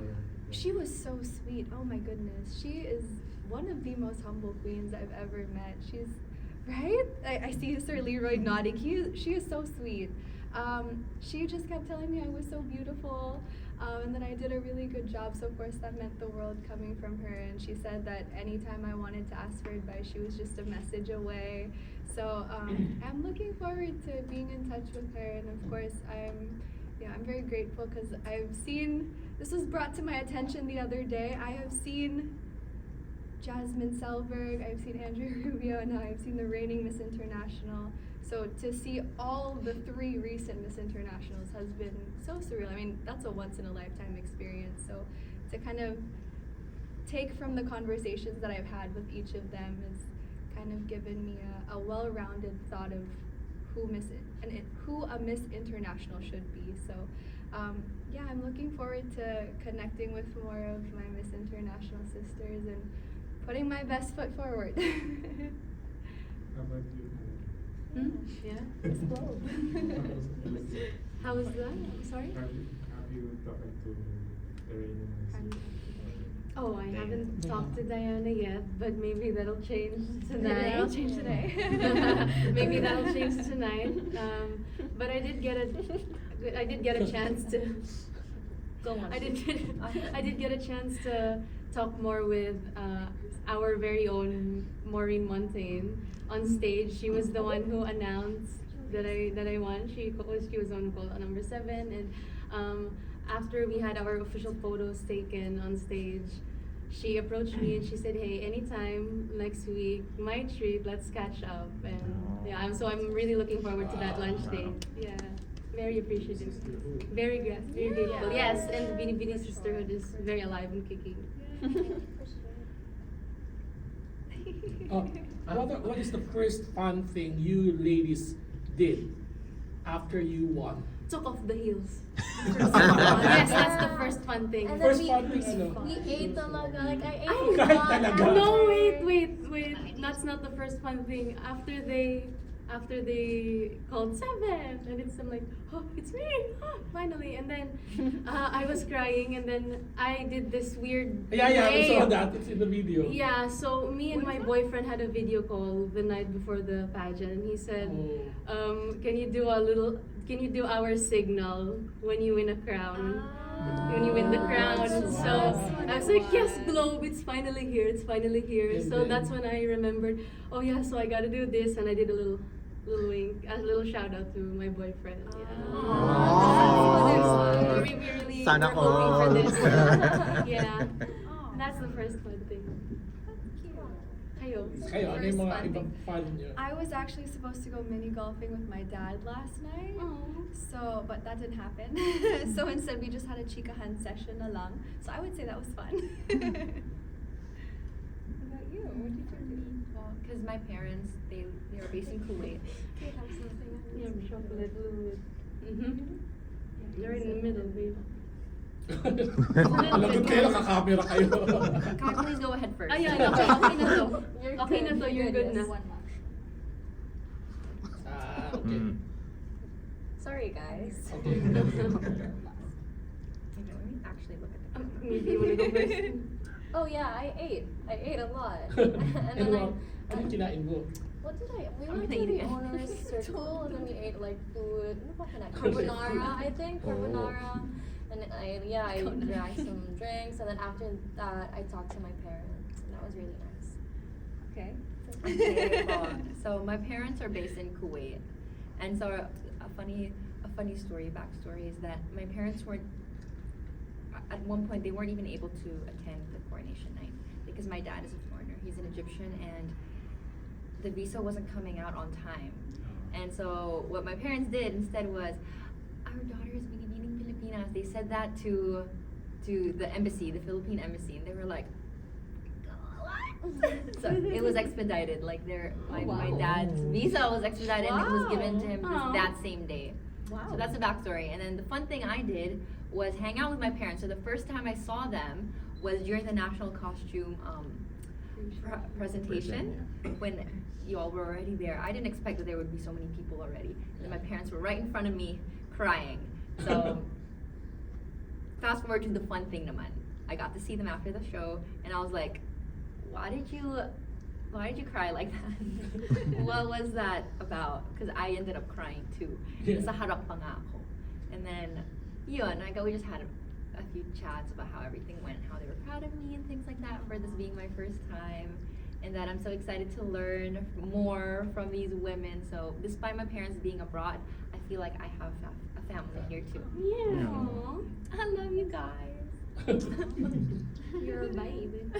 She was so sweet. Oh my goodness. She is one of the most humble queens I've ever met. She's, right? I see Sir Leroy nodding. She is so sweet. She just kept telling me I was so beautiful, and that I did a really good job. So of course that meant the world coming from her. And she said that anytime I wanted to ask for advice, she was just a message away. So I'm looking forward to being in touch with her. And of course I'm very grateful because I've seen, this was brought to my attention the other day, I have seen Jasmine Selberg, I've seen Andrea Rubio, and now I've seen the reigning Miss International. So to see all the 3 recent Miss Internationals has been so surreal. I mean, that's a once in a lifetime experience. So to kind of take from the conversations that I've had with each of them has kind of given me a well-rounded thought of who a Miss International should be. So yeah, I'm looking forward to connecting with more of my Miss International sisters and putting my best foot forward. How about you? Yeah. Explode. How was that? I'm sorry? Have you talked to Serena? Oh, I haven't talked to Diana yet, but maybe that'll change tonight. That'll change today. Maybe that'll change tonight. But I did get a chance to. Go on. I did get a chance to talk more with our very own Maureen Montaigne on stage. She was the one who announced that I won. She was on call number 7, and after we had our official photos taken on stage, she approached me and she said, "Hey, anytime next week, my treat. Let's catch up." And yeah, I'm really looking forward to that lunch date. Yeah, very appreciative, very grateful. Yes, and the Binibining sisterhood is very alive and kicking. What is the first fun thing you ladies did after you won? Took off the heels. Yes, that's the first fun thing. And First then fun thing, ano? we ate talaga. Like I ate Ay, a lot. talaga? No, wait. That's not the first fun thing. After they called 7, and I'm like, oh, it's me, finally. And then I was crying, and then I did this weird Yeah, we saw wave. that. It's in the video. Yeah, so me and my boyfriend had a video call the night before the pageant, and he said, can you do our signal when you win a crown? When you win the crown. So I was like, yes, Globe, it's finally here. And So then- that's when I remembered, oh yeah, so I gotta do this, and I did a little wink, a little shout out to my boyfriend. Yeah. Aww. We really Sana were hoping for all. this. Yeah. That's the first fun thing. Kayo. Kayo, ano yung mga First fun ibang thing. fun nyo? I was actually supposed to go mini golfing with my dad last night. So, but that didn't happen. So instead we just had a chikahan session along. So I would say that was fun. What about you? What did you do? Well, because my parents, they were based in Kuwait. Do you have something? Yeah, chocolate, a little bit. You're in the middle, babe. Lagot kayo, nakakamera kayo. Kai, please go ahead first. Ayan, okay na to. Okay na to, you're good na. Okay. Sorry, guys. Okay. Okay, let me actually look at the camera. Maybe you wanna go first? Oh yeah, I ate a lot. And then Ano yung kinain mo? What did I? We I'm went to the Iligan. owner's circle and then we ate like food. Ano ba kinain? Carbonara, I think. Carbonara. And I drank some drinks. And then after that, I talked to my parents. And that was really nice. Okay. Okay, so my parents are based in Kuwait, and so a funny backstory is that my parents weren't at one point they weren't even able to attend the coronation night because my dad is a foreigner. He's an Egyptian, and the visa wasn't coming out on time. And so what my parents did instead was, our daughter is Binibining Pilipinas. They said that to the embassy, the Philippine embassy, and they were like, so it was expedited. Like my dad's visa was expedited and it was given to him that same day. Wow. So that's the backstory. And then the fun thing I did was hang out with my parents. So the first time I saw them was during the national costume presentation when you all were already there. I didn't expect that there would be so many people already. And my parents were right in front of me crying. So fast forward to the fun thing naman. I got to see them after the show and I was like, why did you cry like that? What was that about? Because I ended up crying too. Sa harap pa nga ako. And then, yun, we just had a few chats about how everything went, how they were proud of me and things like that for this being my first time. And that I'm so excited to learn more from these women. So despite my parents being abroad, I feel like I have a family here too. Yeah. I love you guys. You're a babe.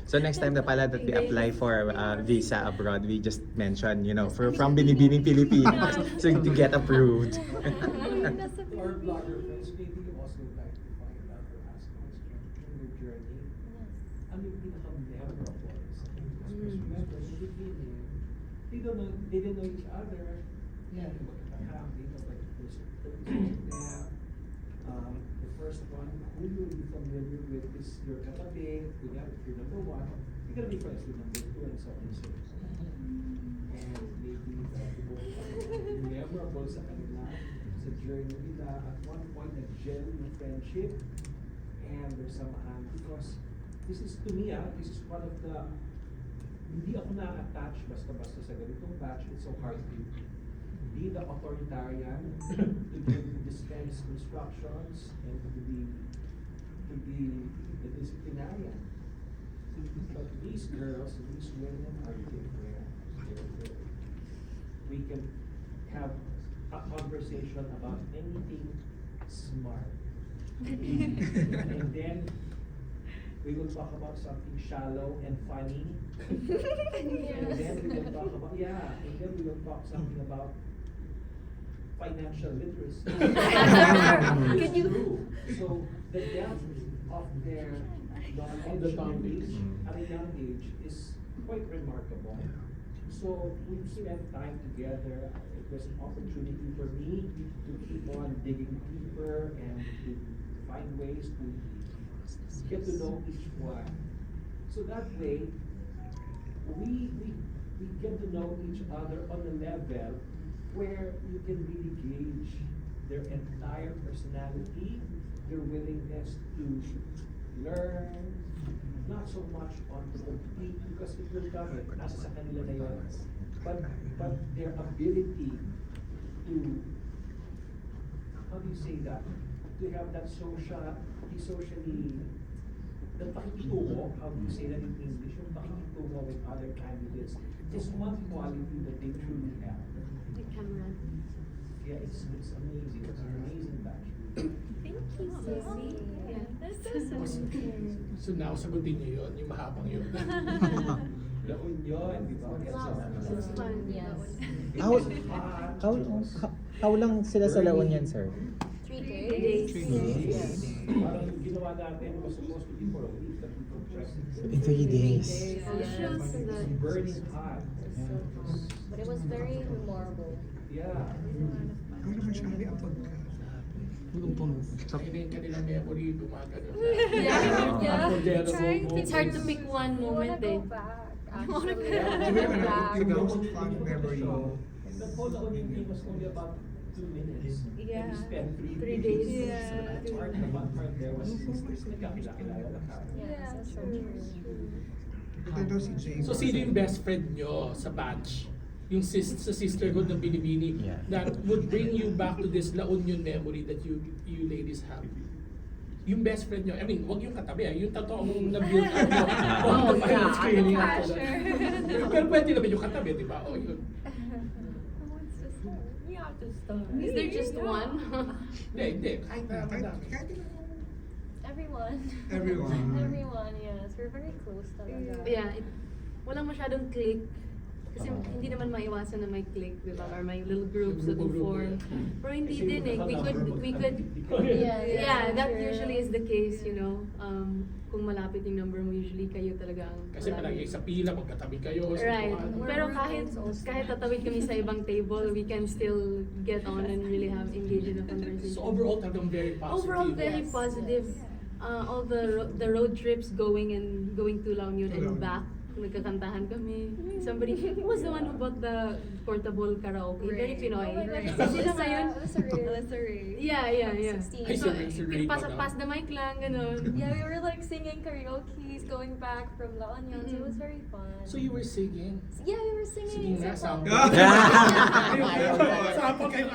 So next time na pala that we apply for visa abroad, we just mention, from Binibining Pilipinas so to get approved. Our blogger friends, maybe you also like to find out or ask questions in your journey. Ano yung pinaka-memorable? Because remember, in the beginning, they didn't know each other. Yeah, magkakahapin, like them. The first one, who you'll be familiar with is your katabi. If you're number one, you're gonna be friends with number two and so on and so forth. And maybe memorable sa kanila, sa journey nila. At one point, nag-gel yung friendship and there's samahan because this is, to me, this is one of the, hindi ako na-attach basta-basta sa ganitong batch. It's so hard to be the authoritarian, to dispense instructions, and to be the disciplinarian. But these girls, these women are different. We can have a conversation about anything smart. And then we will talk about something shallow and funny. And then we will talk about, and then we will talk something about financial literacy. It's true. So the depth of their knowledge at a young age is quite remarkable. So we spent time together. It was an opportunity for me to keep on digging deeper and to find ways to get to know each one. So that way, we get to know each other on a level where you can really gauge their entire personality, their willingness to learn, not so much on to compete because it will come, nasa sa kanila na yun, but their ability to, how do you say that, to have that socially, the pakikitungo, how do you say that in English, yung pakikitungo with other candidates is one quality that they truly have. The camaraderie. Yeah, it's amazing. It's an amazing batch. Thank you, Sissy. Yeah, that's so sweet. So now, sagutin niyo yun, yung mahabang yun. Laon yun, di ba? It's fun. Yes. How lang sila sa laon yan, sir? 3 days. 3 days. Yes. Parang yung ginawa natin was supposed to be for a week, but we compressed it. In 3 days. It's burning hot. But it was very memorable. Yeah. Ano naman siya ang pagka? Hindi yung kanilang memory, gumagano. Yeah. It's hard to pick one We wanna moment go eh. back. Actually, Fun memory. The whole audience thing was only about 2 minutes. Yeah. We spent 3 3 days. days. So that part, the fun part there was nagkakilala na tayo. Yes, that's so true. Ito daw si Jay. So sino yung best friend nyo sa batch? Yung sa sisterhood ng Binibini Yeah. that would bring you back to this La Union memory that you ladies have. Yung best friend nyo, I mean, wag yung katabi, yung totoong na-build up mo on the pilot screening after that. Pero pwede naman yung katabi, di ba? O yun. You have to start. Is there just one? Hindi. Kahit na madami. Everyone. Everyone. Everyone, yes. We're very close talaga. Yeah, walang masyadong click. Kasi hindi naman maiwasan na may click, di ba? Or may little groups that will form. Pero hindi din eh. We could, yeah, that usually is the case, you know. Kung malapit yung number mo, usually kayo talaga ang Kasi palagi sa pila, magkatabi kayo. Sa right. upuan. Pero kahit tatawid kami sa ibang table, we can still get on and really have engage in a conversation. So overall, talagang very positive. Overall, very positive. All the road trips going to La Union and back, nagkakantahan kami. Somebody, who was the one who bought the portable karaoke? Very Pinoy. Oh my Right. gosh, Sila ngayon? Alyssa Ray. Yeah. Ay, So, si Ray pa daw. pass the mic lang, gano'n. Yeah, we were like singing karaoke's going back from La Union, so it was very fun. So you were singing? Yeah, we were singing. Sige nga, song. sample. Sample kayo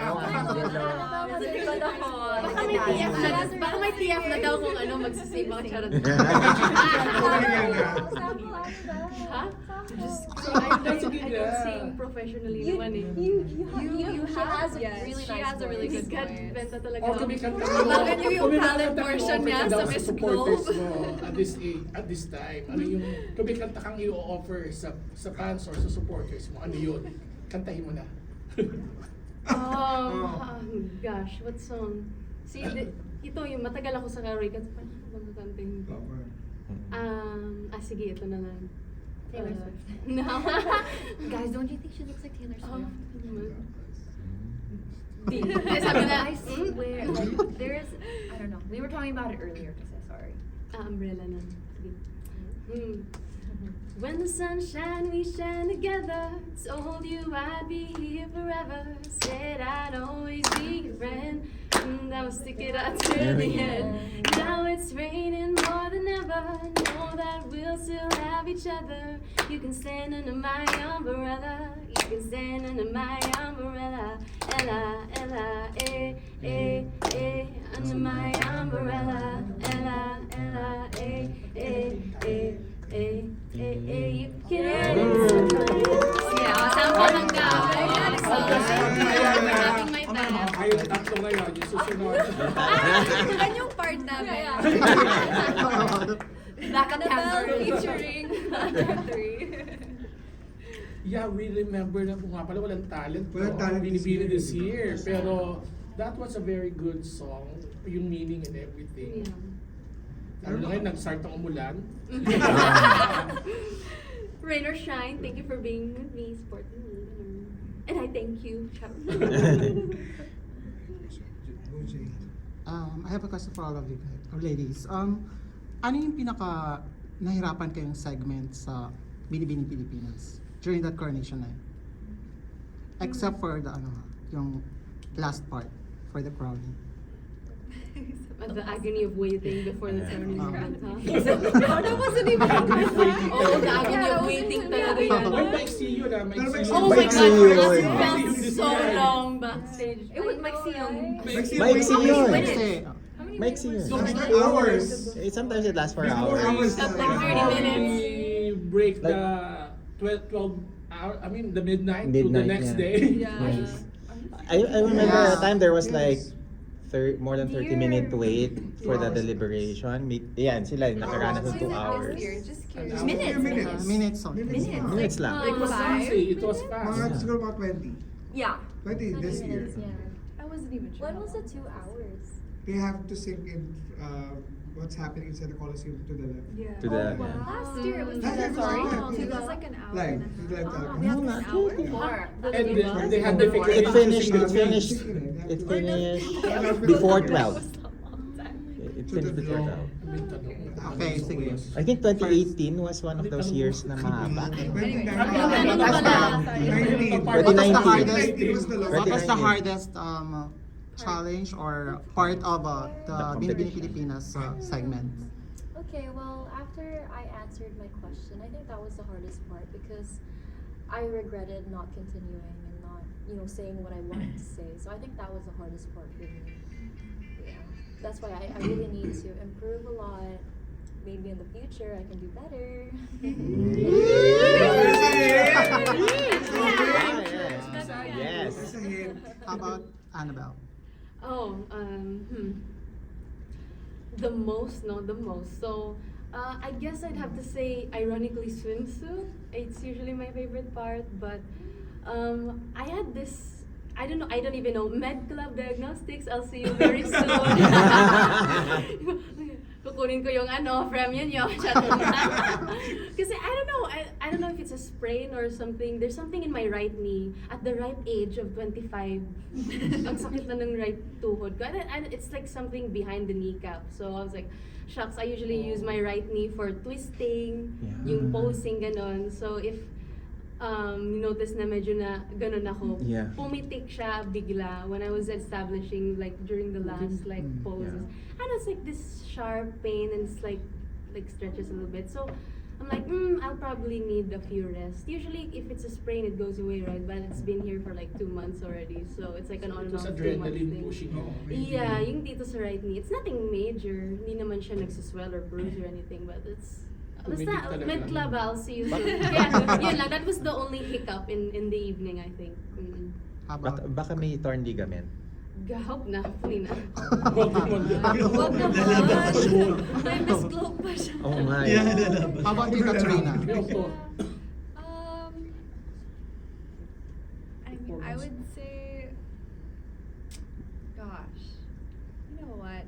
Baka may TF na daw kung ano magsising mga charot. Ha? Just, I don't sing professionally naman eh. She has a Yes, really she nice has a really voice. good God, benta talaga. O kumikanta Bakit niyo yung kumikanta talent ka portion i-offer niya ka daw sa Miss supporters Globe? mo at this age, at this time. Ano yung kumikanta kang i-offer sa fans or sa supporters mo? Ano yun? Kantahin mo na. Gosh, what song? See, ito yung matagal ako sa karaoke kasi paano ko bang kakantahin ko? Sige, ito na lang. Taylor Swift. No. Guys, don't you think she looks like Taylor Swift? Sabi na, I swear, like, there's, I don't know. We were talking about it earlier, kasi sorry. Umbrella na. Sige. When the sun shine, we shine together. Told you I'd be here forever. Said I'd always be your friend. And I would stick it out till the end. Now it's raining more than ever. Know that we'll still have each other. You can stand under my umbrella. You can stand under my umbrella. Ella, Ella, under my umbrella. Ella, Ella, you can yeah, sample lang daw. Having my time. Kayo tatlo ngayon, yung susunod. Yan yung part namin. Backup Annabelle dancer. featuring three. Yeah, we remember na kung nga pala walang talent. Walang talent Binibini this this year. year. Pero that was a very good song. Yung meaning and everything. Lalo na ngayon, nag-start ang umulan. Rain or shine, thank you for being with me, supporting me. And I thank you. I have a question for all of you ladies. Ano yung pinaka nahirapan kayong segment sa Binibining Pilipinas during that coronation night? Except for the yung last part for the crowning. The agony of waiting before the ceremony started, huh? That wasn't even Oh, the agony of waiting talaga yan. Ay, maiksi yun ah. Maiksi Oh my Maiksi God, yun. it felt so long backstage. It was Maxi yung Maiksi yun. Maiksi. Maiksi yun. Hours. Sometimes it lasts for Before hours. hours. Felt like 30 minutes. We break the 12 hour, I mean the midnight to the Midnight, next yeah. day. Nice. I remember a time there was like more than 30-minute wait for the deliberation. Yan, sila nakaranas ng 2 hours. Just curious. Minutes. Minutes only. Minutes lang. It was fast eh. It was Mga fast. siguro mga 20. Yeah. 20 this year. I wasn't even sure. When was it 2 hours? They have to sing in what's happening inside the Coliseum to the left. Yeah. To the Last year it was Last year it was long. live. It was like an hour. Live. and a It's live half. television. We have No, an not hour really. more. And they had difficulty. It finished before 12. It finished before 12. Okay, sige. I think 2018 was one of those years na mahaba. 2019. What was the 2019. hardest? It was the What was the 2019. hardest challenge or part of the The Binibining competition. Pilipinas segment? Okay, well, after I answered my question, I think that was the hardest part because I regretted not continuing and not, saying what I wanted to say. So I think that was the hardest part for me. Yeah. That's why I really need to improve a lot. Maybe in the future I can do better. Yes. There's a hint. How about Annabelle? Oh, the most, no, the most. So, I guess I'd have to say, ironically, swimsuit. It's usually my favorite part, but I had this. I don't know. I don't even know. Med Club Diagnostics. I'll see you very soon. Kukunin ko yung premium nyo. Kasi I don't know. I don't know if it's a sprain or something. There's something in my right knee at the ripe age of 25. Ang sakit na ng right tuhod ko. It's like something behind the kneecap. So I was like, shucks, I usually use my right knee for twisting, yung posing, ganon. So if notice na medyo na ganon ako, Yeah. pumitik siya bigla when I was establishing like during the last like poses. And it's like this sharp pain and it's like stretches a little bit. So I'm like, I'll probably need a few rests. Usually if it's a sprain, it goes away, right? But it's been here for like 2 months already. So it's like an on and off 2 months adrenaline thing. pushing. Yeah, yung dito sa right knee. It's nothing major. Hindi naman siya nagsiswell or bruise or anything. But it's Tumitik basta, talaga. med club, I'll see you soon. Kaya, yun lang. That was the only hiccup in the evening, I think. How about Baka may torn ligament. Gahop na, hopefully na. Huwag naman. Wag naman. May Miss Globe pa siya. Oh my. How about you, Katrina? I mean, I would say, gosh, you know what?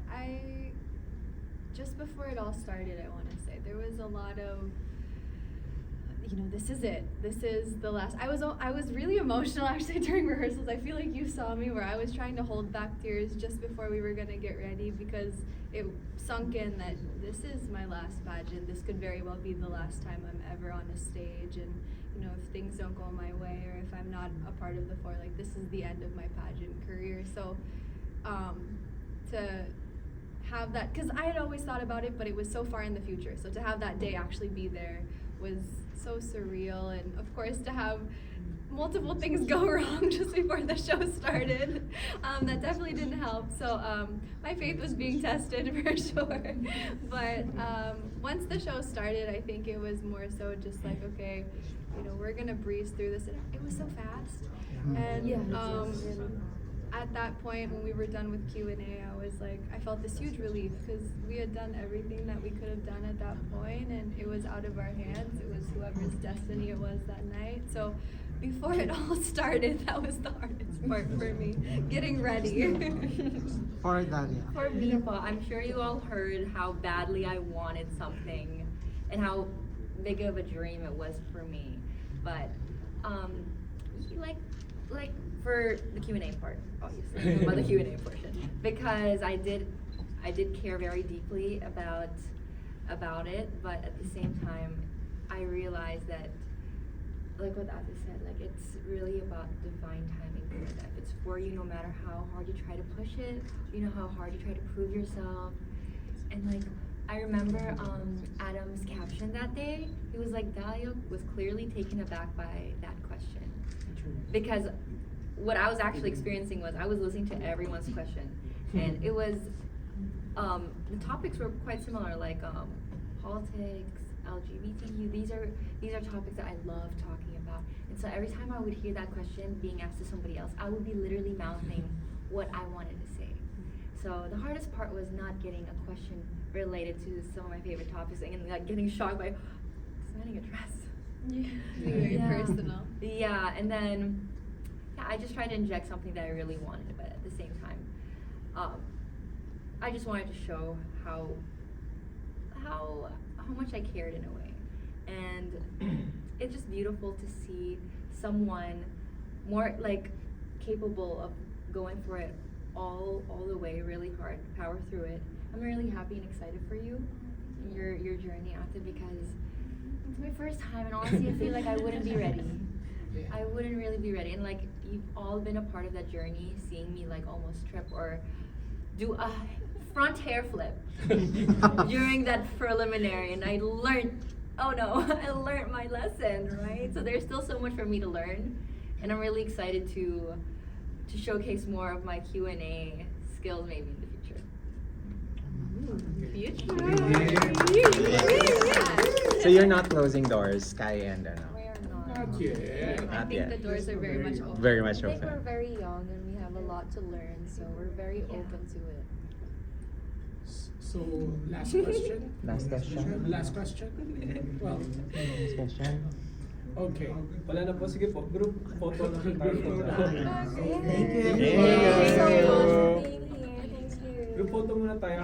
Just before it all started, I want to say there was a lot of, this is it. This is the last. I was really emotional actually during rehearsals. I feel like you saw me where I was trying to hold back tears just before we were gonna get ready because it sunk in that this is my last pageant. This could very well be the last time I'm ever on a stage, and if things don't go my way or if I'm not a part of the four, like this is the end of my pageant career. So, to have that, because I had always thought about it, but it was so far in the future. So to have that day actually be there was so surreal, and of course to have multiple things go wrong just before the show started, that definitely didn't help. So my faith was being tested for sure. But once the show started, I think it was more so just like, okay, we're gonna breeze through this. And it was so fast, and at that point when we were done with Q&A, I was like, I felt this huge relief because we had done everything that we could have done at that point, and it was out of our hands. It was whoever's destiny it was that night. So before it all started, that was the hardest part for me, getting ready. For Dalia? For me, I'm sure you all heard how badly I wanted something and how big of a dream it was for me. But like for the Q&A part, obviously, about the Q&A portion, because I did care very deeply about it, but at the same time, I realized that, like what Ate said, like it's really about divine timing for your life. It's for you no matter how hard you try to push it, how hard you try to prove yourself. And like, I remember Adam's caption that day, he was like, Dalia was clearly taken aback by that question. Because what I was actually experiencing was I was listening to everyone's question, and it was, the topics were quite similar, like politics, LGBTQ. These are topics that I love talking about. And so every time I would hear that question being asked to somebody else, I would be literally mouthing what I wanted to say. So the hardest part was not getting a question related to some of my favorite topics and like getting shocked by designing a dress. Very personal. Yeah, and then I just tried to inject something that I really wanted, but at the same time, I just wanted to show how much I cared in a way. And it's just beautiful to see someone more like capable of going for it all the way, really hard, power through it. I'm really happy and excited for you and your journey after, because it's my first time, and honestly I feel like I wouldn't be ready. I wouldn't really be ready, and like you've all been a part of that journey, seeing me like almost trip or do a front hair flip during that preliminary, and I learned. Oh no, I learned my lesson, right? So there's still so much for me to learn, and I'm really excited to showcase more of my Q&A skills maybe in the future. So you're not closing doors, Sky and We are not. Not yet. I Not think yet. the doors are very much open. Very much I think we're open. very young and we have a lot to learn, so we're very open to it. So, last question? Last question. Last question? Well, Last question. okay. Wala na po, sige po. Group photo na tayo. Thank you. Thank you so much for being here. Thank you. Group photo muna tayo.